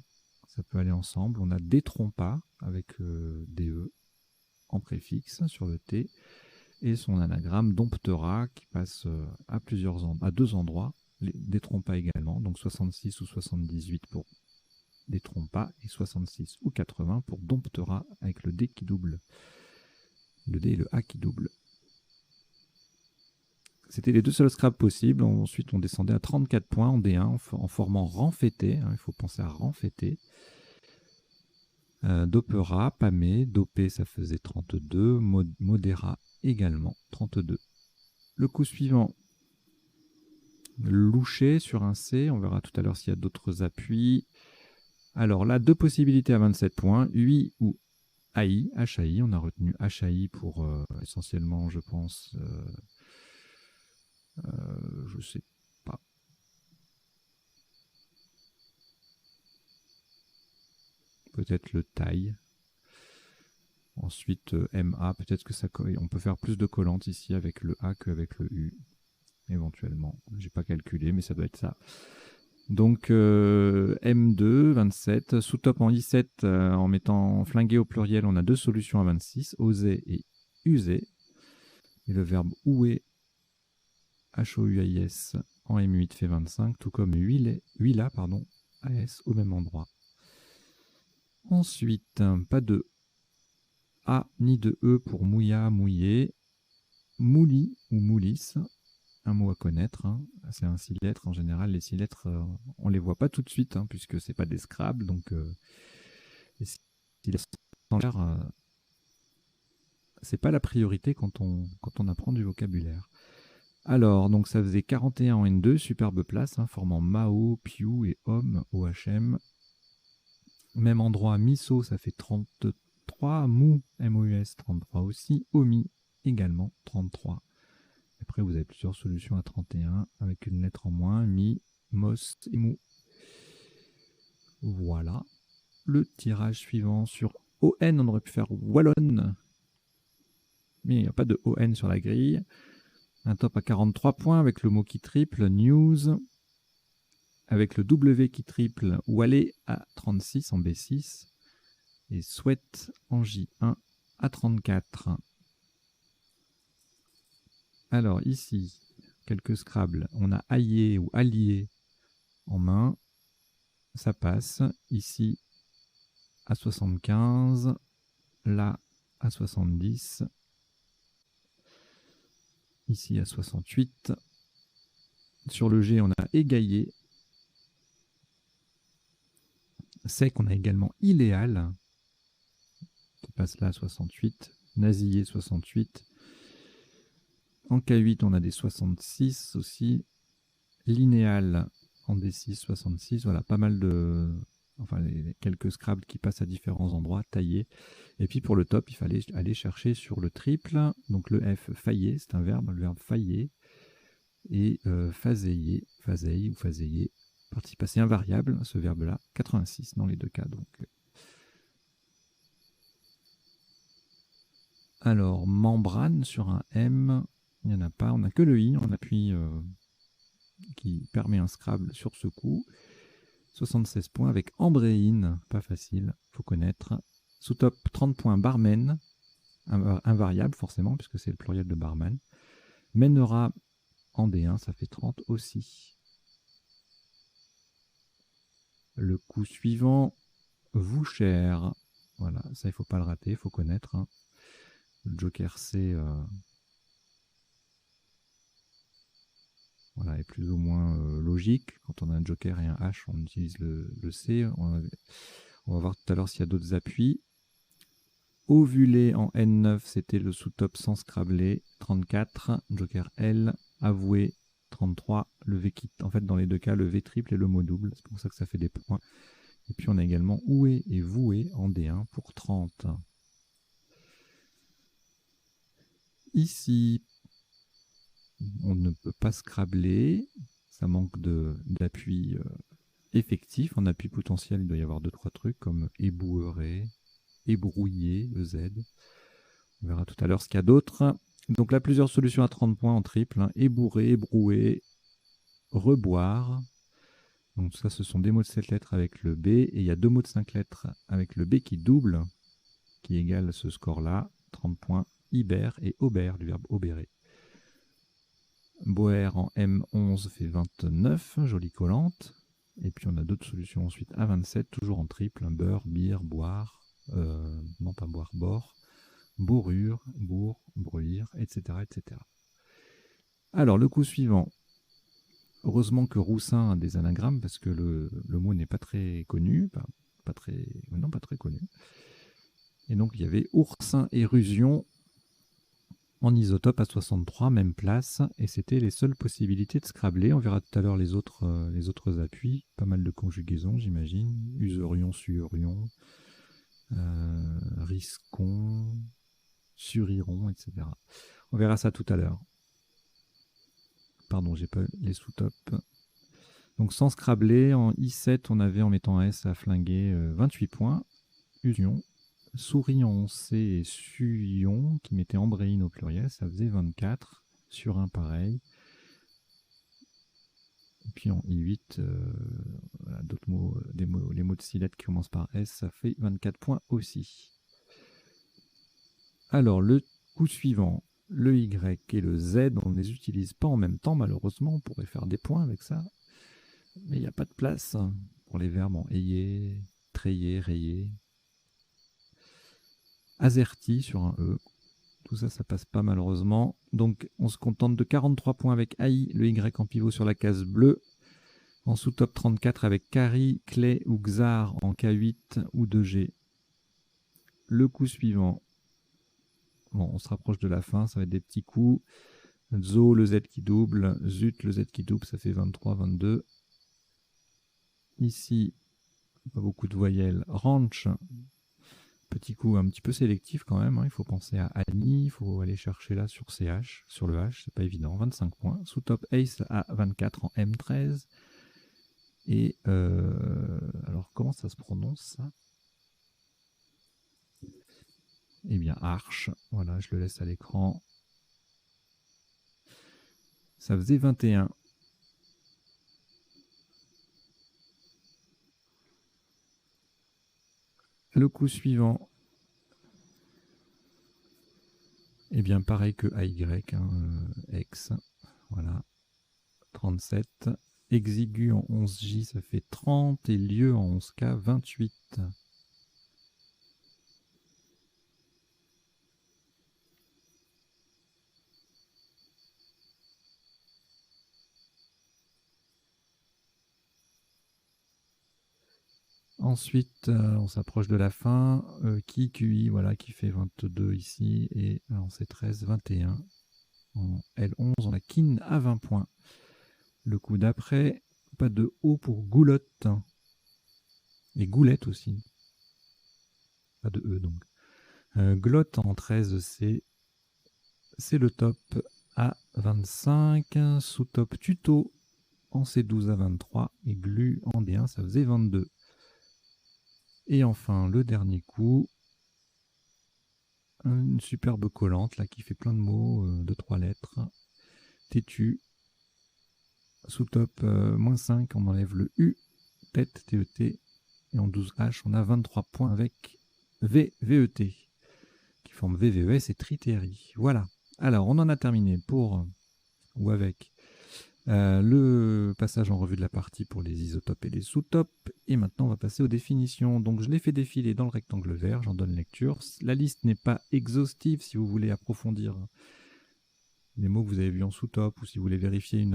ça peut aller ensemble. On a des trompas avec DE en préfixe sur le T. Et son anagramme domptera qui passe à deux endroits. Des trompas également, donc 66 ou 78 pour des trompas et 66 ou 80 pour domptera avec le D qui double. Le D et le A qui double. C'était les deux seuls scraps possibles. Ensuite, on descendait à 34 points en D1 en formant renfêté. Hein, il faut penser à renfêté. Dopera, Pamé, Dopé, ça faisait 32. Modéra également, 32. Le coup suivant, louché sur un C. On verra tout à l'heure s'il y a d'autres appuis. Alors là, deux possibilités à 27 points. UI ou AI. HAI. On a retenu HAI pour essentiellement, je pense... je sais pas. Peut-être le taille. Ensuite, MA, peut-être que ça on peut faire plus de collantes ici avec le A qu'avec le U, éventuellement. J'ai pas calculé, mais ça doit être ça. Donc, M2, 27. Sous-top en I7, en mettant flingué au pluriel, on a deux solutions à 26, oser et user. Et le verbe ouer, H-O-U-I-S, en M8 fait 25, tout comme huila, pardon, AS au même endroit. Ensuite, pas de A ni de E pour mouilla, mouillé. Mouli ou moulis, un mot à connaître. Hein. C'est un 6 lettres. En général, les 6 lettres, on ne les voit pas tout de suite, hein, puisque ce n'est pas des Scrabble. Donc, les 6 lettres standards, c'est pas la priorité quand on apprend du vocabulaire. Alors, donc ça faisait 41 en N2, superbe place, hein, formant Mao, Piu et Homme, OHM. Même endroit, Miso, ça fait 33. Mou, MOUS, 33 aussi. Omi, également, 33. Après, vous avez plusieurs solutions à 31, avec une lettre en moins, Mi, Mos et Mou. Voilà. Le tirage suivant sur ON, on aurait pu faire Wallon. Mais il n'y a pas de ON sur la grille. Un top à 43 points avec le mot qui triple, News. Avec le W qui triple, Wallé à 36 en B6. et Sweat en J1 à 34. Alors ici, quelques Scrabble. On a Allié ou Allié en main. Ça passe. Ici à 75. Là à 70. Ici à 68. Sur le G, on a Égaillé. Sec, on a également Iléal, qui passe là à 68. Nasillé, 68. En K8, on a des 66 aussi. Linéal en D6, 66. Voilà, pas mal de... Enfin, les quelques Scrabble qui passent à différents endroits, taillés. Et puis pour le top, il fallait aller chercher sur le triple. Donc le F, failler, c'est un verbe, le verbe failler. Et phaseiller, phaseille ou phaseiller, participe passé invariable, ce verbe-là, 86 dans les deux cas. Donc. Alors, membrane sur un M, il n'y en a pas, on n'a que le I, on appuie qui permet un Scrabble sur ce coup. 76 points avec embréine, pas facile, faut connaître. Sous top 30 points barman, invariable forcément, puisque c'est le pluriel de barman. Mènera en D1, ça fait 30 aussi. Le coup suivant, Voucher. Voilà, ça il faut pas le rater, il faut connaître. Hein. Le Joker C voilà, est plus ou moins logique. Quand on a un Joker et un H, on utilise le C. On va voir tout à l'heure s'il y a d'autres appuis. Ovulé en N9, c'était le sous-top sans scrabler, 34. Joker L, avoué, 33. Le V quitte. En fait, dans les deux cas, le V triple et le mot double. C'est pour ça que ça fait des points. Et puis on a également oué et voué en D1 pour 30. Ici, on ne peut pas scrabler. Ça manque d'appui effectif. En appui potentiel, il doit y avoir 2-3 trucs comme éboueurer, ébrouiller, le Z. On verra tout à l'heure ce qu'il y a d'autre. Donc là, plusieurs solutions à 30 points en triple. Hein. Ébourer, ébrouer, reboire. Donc ça, ce sont des mots de 7 lettres avec le B. Et il y a 2 mots de 5 lettres avec le B qui double, qui égale ce score-là. 30 points. Ibère et aubert, du verbe aubérer. Boer en M11 fait 29, jolie collante. Et puis on a d'autres solutions ensuite à 27, toujours en triple. Un beurre, bière, boire, non pas boire, bord, bourrure, bourre, bruire, etc., etc. Alors le coup suivant. Heureusement que Roussin a des anagrammes parce que le mot n'est pas très connu. Pas très connu. Et donc il y avait oursin érusion en isotope à 63, même place, et c'était les seules possibilités de scrabler. On verra tout à l'heure les autres appuis, pas mal de conjugaisons j'imagine, userion, suerion, risquons, suriron, etc. On verra ça tout à l'heure. Pardon, j'ai pas les sous-tops. Donc sans scrabler, en I7, on avait en mettant S à flinguer 28 points. Usion. Sourion C et Suyon, qui mettait embréine au pluriel, ça faisait 24. Sur un pareil. Et puis en I8, voilà, d'autres mots, les mots de 6 lettres qui commencent par S, ça fait 24 points aussi. Alors, le coup suivant, le Y et le Z, on ne les utilise pas en même temps, malheureusement, on pourrait faire des points avec ça. Mais il n'y a pas de place pour les verbes en ayé, treiller, rayer. Azerty sur un E. Tout ça, ça passe pas malheureusement. Donc, on se contente de 43 points avec AI, le Y en pivot sur la case bleue. En sous-top 34 avec Kari, Clé ou Xar en K8 ou 2G. Le coup suivant. Bon, on se rapproche de la fin, ça va être des petits coups. Zo, le Z qui double. Zut, le Z qui double, ça fait 23, 22. Ici, pas beaucoup de voyelles. Ranch, petit coup un petit peu sélectif quand même. Hein. Il faut penser à Annie, il faut aller chercher là sur CH, sur le H, c'est pas évident. 25 points. Sous-top Ace à 24 en M13. Et alors, comment ça se prononce ça? Eh bien, Arche. Voilà, je le laisse à l'écran. Ça faisait 21. Le coup suivant, eh bien pareil que AY, X, voilà, 37. Exigu en 11J, ça fait 30, et lieu en 11K, 28. Ensuite, on s'approche de la fin. Qui QI, voilà, qui fait 22 ici, et en C13, 21. En L11, on a Kin à 20 points. Le coup d'après, pas de haut pour Goulotte. Et Goulette aussi. Pas de E donc. Glotte en 13, c'est le top à 25. Sous-top tuto en C12 à 23. Et Glu en D1, ça faisait 22. Et enfin, le dernier coup, une superbe collante là qui fait plein de mots, de 3 lettres. Têtu. Sous-top, -5, on enlève le U. Tête, TET. Et en 12H, on a 23 points avec VET, qui forme VVES et Tritérie. Voilà. Alors, on en a terminé pour, ou avec, le passage en revue de la partie pour les isotopes et les sous-topes. Et maintenant, on va passer aux définitions. Donc, je les fais défiler dans le rectangle vert, j'en donne lecture. La liste n'est pas exhaustive si vous voulez approfondir les mots que vous avez vus en sous-top, ou si vous voulez vérifier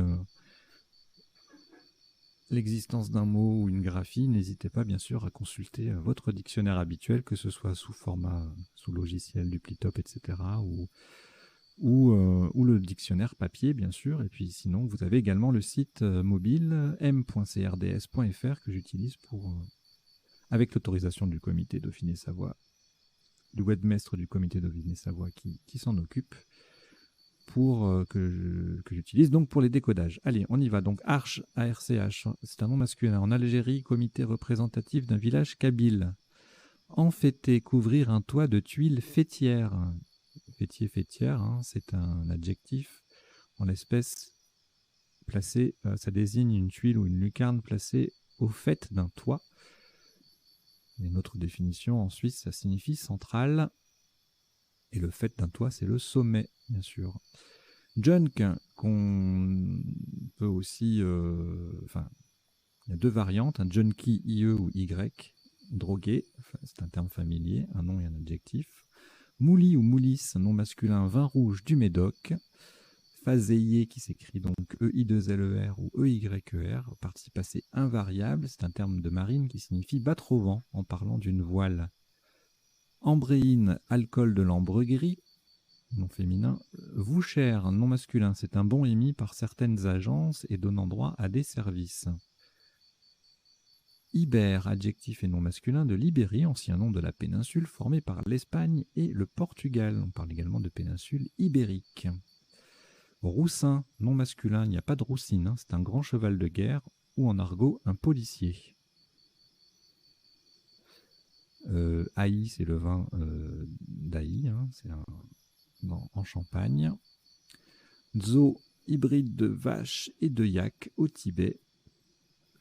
l'existence d'un mot ou une graphie, n'hésitez pas bien sûr à consulter votre dictionnaire habituel, que ce soit sous format, sous logiciel, Duplitop, etc. ou le dictionnaire papier, bien sûr. Et puis sinon, vous avez également le site mobile m.crds.fr que j'utilise avec l'autorisation du comité Dauphiné-Savoie, du webmestre du comité Dauphiné-Savoie qui s'en occupe, que j'utilise donc pour les décodages. Allez, on y va. Donc Arch, ARCH, c'est un nom masculin. En Algérie, comité représentatif d'un village kabyle. Enfêter, couvrir un toit de tuiles fêtières. Fêtier, fêtière, c'est un adjectif. En l'espèce, placé, ça désigne une tuile ou une lucarne placée au fait d'un toit. Et une autre définition en Suisse, ça signifie centrale. Et le fait d'un toit, c'est le sommet, bien sûr. Junk, qu'on peut aussi... il y a deux variantes, un junkie IE ou Y, drogué, c'est un terme familier, un nom et un adjectif. Mouli ou moulis, un nom masculin, vin rouge du Médoc. Phaséier, qui s'écrit donc EI2LER ou EYER, participe passé invariable, c'est un terme de marine qui signifie battre au vent en parlant d'une voile. Ambréine, alcool de l'ambre gris, nom féminin. Voucher, nom masculin, c'est un bon émis par certaines agences et donnant droit à des services. Iber, adjectif et nom masculin de l'Ibérie, ancien nom de la péninsule formée par l'Espagne et le Portugal. On parle également de péninsule ibérique. Roussin, nom masculin, il n'y a pas de roussine, c'est un grand cheval de guerre, ou en argot, un policier. Aï, c'est le vin d'Aï, c'est en Champagne. Dzo, hybride de vache et de yak au Tibet.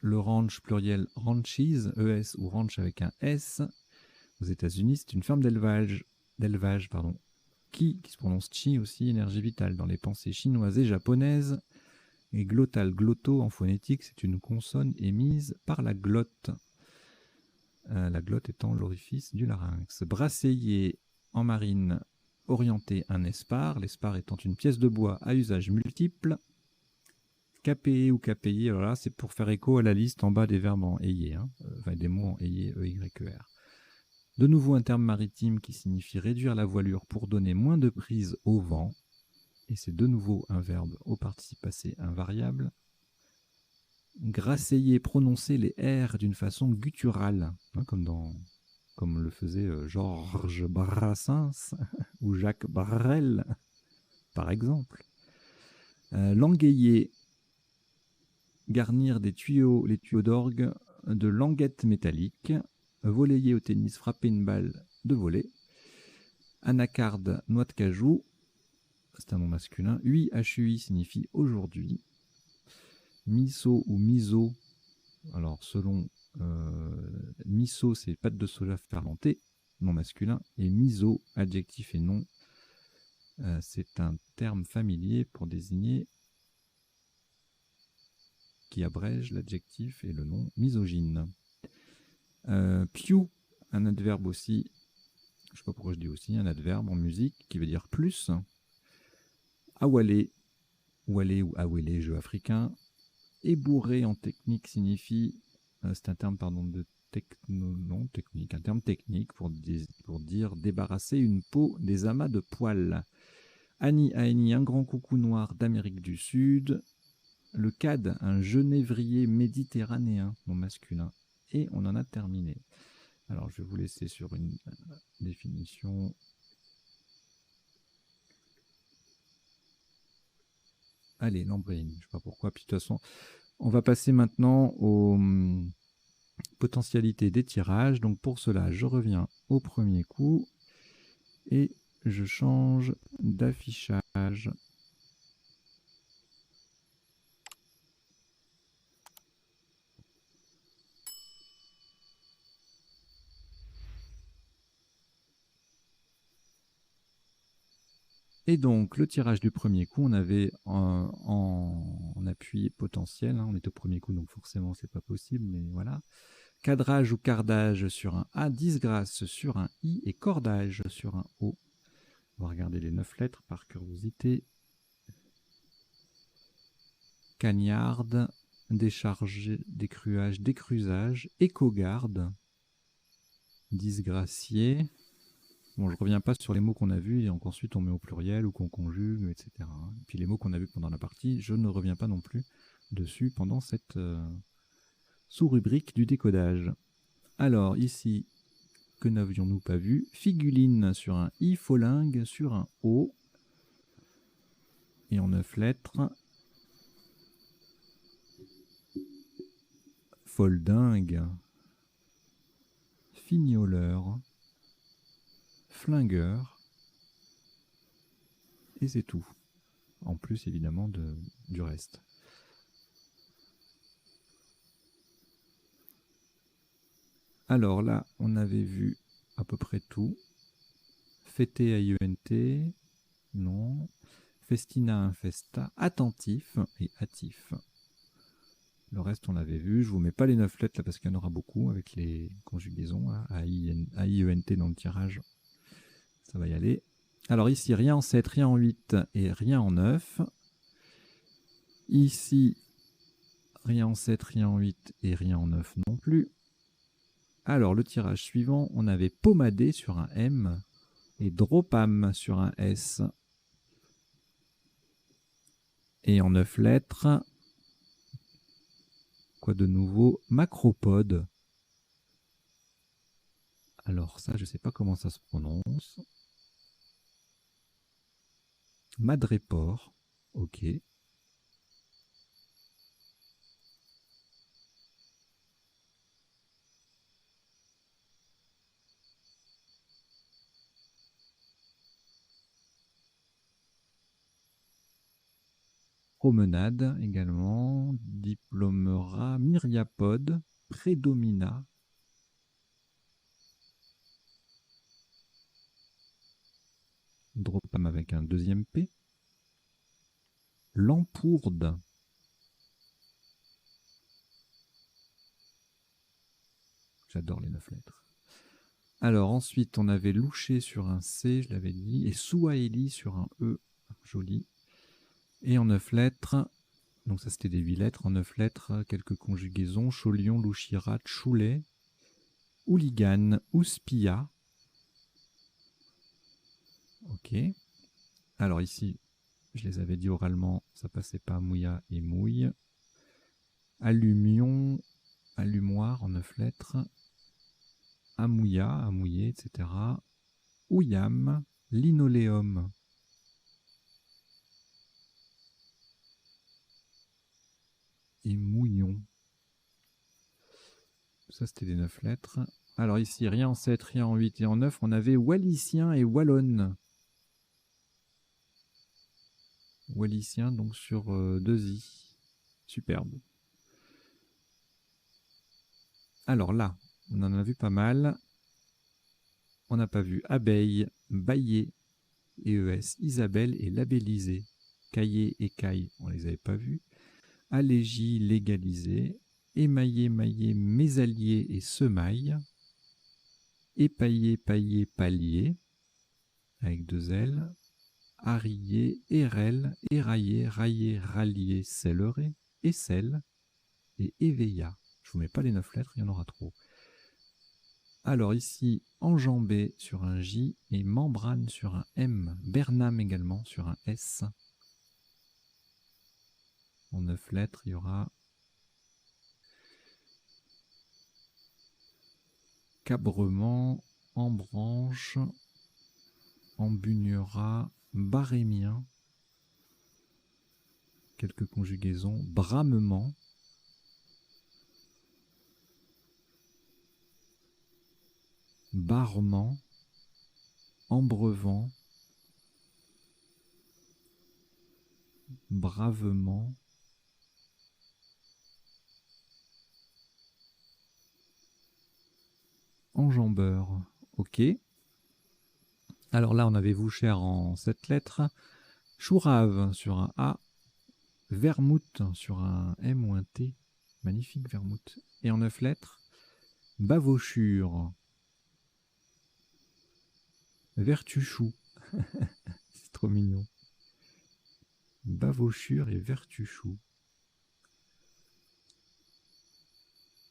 Le ranch pluriel ranchies, ES ou ranch avec un S. Aux États-Unis, c'est une ferme d'élevage, qui se prononce chi aussi, énergie vitale dans les pensées chinoises et japonaises. Et glottal, glotto en phonétique, c'est une consonne émise par la glotte. La glotte étant l'orifice du larynx. Brasseiller en marine, orienté un espar, l'espar étant une pièce de bois à usage multiple. Capéé ou capéillé, alors là, c'est pour faire écho à la liste en bas des verbes en ayé, des mots en ayé, EYER. De nouveau un terme maritime qui signifie réduire la voilure pour donner moins de prise au vent. Et c'est de nouveau un verbe au participe passé invariable. Grasseiller, prononcer les R d'une façon gutturale, comme le faisait Georges Brassens ou Jacques Brel, par exemple. Langueiller, garnir les tuyaux d'orgue de languettes métalliques. Voleiller au tennis, frapper une balle de volley. Anacarde, noix de cajou, c'est un nom masculin. Hui, HUI signifie aujourd'hui. Miso ou miso, alors selon miso, c'est pâte de soja fermentée, non masculin, et miso, adjectif et nom, c'est un terme familier pour désigner qui abrège l'adjectif et le nom misogyne. Piu, un adverbe aussi, je ne sais pas pourquoi je dis aussi, un adverbe en musique qui veut dire plus. Awale, wale ou awele, jeu africain. Ébourré en technique signifie, c'est un terme pardon, de technique, un terme technique pour dire débarrasser une peau des amas de poils. Annie Aeni, un grand coucou noir d'Amérique du Sud. Le cad, un genévrier méditerranéen, non masculin. Et on en a terminé. Alors je vais vous laisser sur une définition. Allez, l'embryne, je ne sais pas pourquoi. Puis de toute façon, on va passer maintenant aux potentialités des tirages. Donc pour cela, je reviens au premier coup et je change d'affichage. Et donc, le tirage du premier coup, on avait en appui potentiel, hein, on est au premier coup, donc forcément, c'est pas possible, mais voilà. Cadrage ou cardage sur un A, disgrâce sur un I et cordage sur un O. On va regarder les 9 lettres par curiosité. Cagnarde, décharge, décruage, décrusage, écogarde, disgracié. Bon, je ne reviens pas sur les mots qu'on a vus et ensuite on met au pluriel ou qu'on conjugue, etc. Et puis les mots qu'on a vus pendant la partie, je ne reviens pas non plus dessus pendant cette sous-rubrique du décodage. Alors ici, que n'avions-nous pas vu? Figuline sur un I, folingue sur un O. Et en 9 lettres, foldingue, fignoleur, flingueur, et c'est tout. En plus, évidemment, du reste. Alors là, on avait vu à peu près tout. Fêter, A-I-E-N-T, non. Festina, infesta, attentif et hâtif. Le reste, on l'avait vu. Je ne vous mets pas les 9 lettres là parce qu'il y en aura beaucoup avec les conjugaisons. A-I-E-N-T dans le tirage. Ça va y aller. Alors ici, rien en 7, rien en 8 et rien en 9. Ici, rien en 7, rien en 8 et rien en 9 non plus. Alors, le tirage suivant, on avait pommadé sur un M et dropam sur un S. Et en 9 lettres, quoi de nouveau? Macropode. Alors ça, je ne sais pas comment ça se prononce. Madréport. Ok. Promenade également. Diplomera. Myriapode. Prédomina. Dropam avec un deuxième P. Lampourde. J'adore les 9 lettres. Alors ensuite, on avait louché sur un C, je l'avais dit, et Souaeli sur un E. Joli. Et en 9 lettres, donc ça c'était des 8 lettres, en 9 lettres, quelques conjugaisons. Chaulion, Louchira, Choulet, Hooligan, Ouspia. Ok. Alors ici, je les avais dit oralement, ça passait pas mouilla et mouille. Allumion, allumoir en 9 lettres. Amouilla, amouiller, etc. Ouyam, linoléum. Et mouillon. Ça, c'était les 9 lettres. Alors ici, rien en 7, rien en 8 et en 9, on avait wallicien et wallonne. Wallicien, donc sur 2 i. Superbe. Alors là, on en a vu pas mal. On n'a pas vu abeille, baillet, EES, Isabelle et labellisé. Caillé et caille, on les avait pas vus. Allégie, légalisé. Émaillé, maillé, mésalier et semaille. Épaillé, paillé, palier, avec 2 L. Arié, érel, éraillé, raillé, rallié, céleré, écelle et éveilla. Je vous mets pas les 9 lettres, il y en aura trop. Alors ici, enjambé sur un J et membrane sur un M. Bernam également sur un S. En 9 lettres, il y aura cabrement, embranche, embugnera, barémien, quelques conjugaisons, bramement, barrement, embrevant, bravement, enjambeur. Ok. Alors là, on avait Voucher en 7 lettres. Chourave sur un A. Vermouth sur un M ou un T. Magnifique vermouth. Et en 9 lettres. Bavochure. Vertuchou. C'est trop mignon. Bavochure et vertuchou.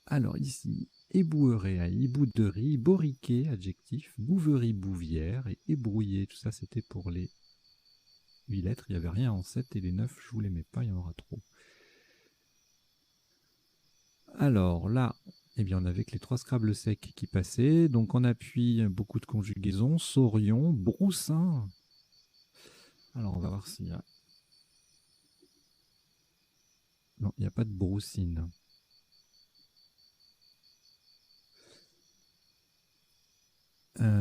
Alors ici, éboueuréaille, bouderie, boriquet, adjectif, bouverie, bouvière et ébrouillé. Tout ça, c'était pour les 8 lettres. Il n'y avait rien en 7 et les 9, je ne vous les mets pas, il y en aura trop. Alors là, eh bien, on avait que les 3 Scrabble secs qui passaient. Donc en appui, beaucoup de conjugaisons. Saurion, broussin. Alors on va voir s'il y a... Non, il n'y a pas de broussine.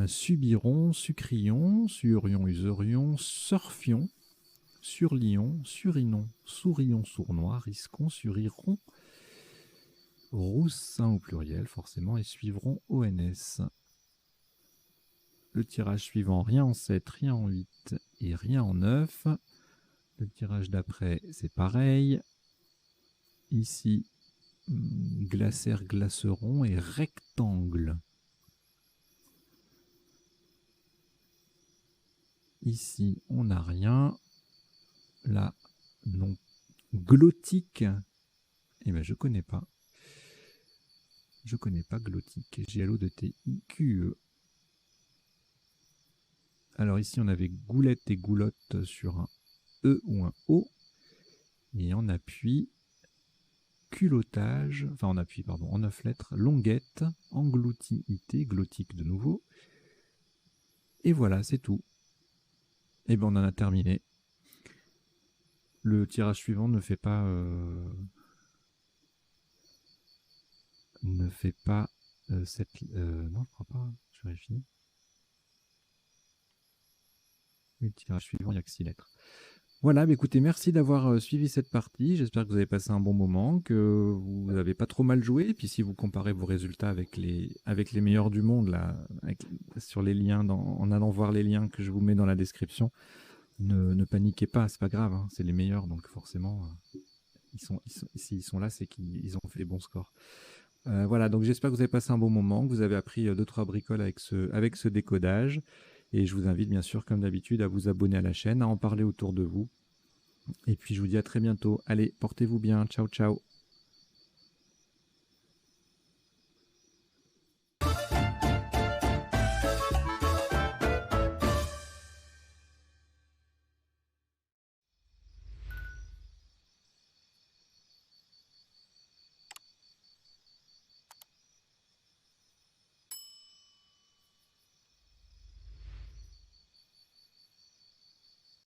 Subiron, sucrion, suurion, userion, surfion, surlion, surinon, sourillon, sournois, risquon, suriron, roussin au pluriel forcément, et suivront ONS. Le tirage suivant, rien en 7, rien en 8 et rien en 9. Le tirage d'après, c'est pareil. Ici, glaciaire, glaceron et rectangle. Ici, on n'a rien. Là, non. Glottique. Eh bien, je connais pas. Je connais pas glottique. G-L-O-T-I-Q-E. Alors ici, on avait goulette et goulotte sur un E ou un O. Et en appui, culottage, enfin en appui, pardon, en 9 lettres, longuette, engloutinité, glottique de nouveau. Et voilà, c'est tout. Et bien, on en a terminé. Le tirage suivant ne fait pas... cette... non, je crois pas. Je vérifie. Le tirage suivant, il n'y a que 6 lettres. Voilà, bah écoutez, merci d'avoir suivi cette partie. J'espère que vous avez passé un bon moment, que vous n'avez pas trop mal joué. Et puis si vous comparez vos résultats avec les meilleurs du monde, là, sur les liens, en allant voir les liens que je vous mets dans la description, ne paniquez pas, c'est pas grave, hein, c'est les meilleurs, donc forcément, s'ils sont là, c'est qu'ils ont fait les bons scores. Voilà, donc j'espère que vous avez passé un bon moment, que vous avez appris 2-3 bricoles avec ce décodage. Et je vous invite bien sûr, comme d'habitude, à vous abonner à la chaîne, à en parler autour de vous. Et puis je vous dis à très bientôt. Allez, portez-vous bien. Ciao, ciao.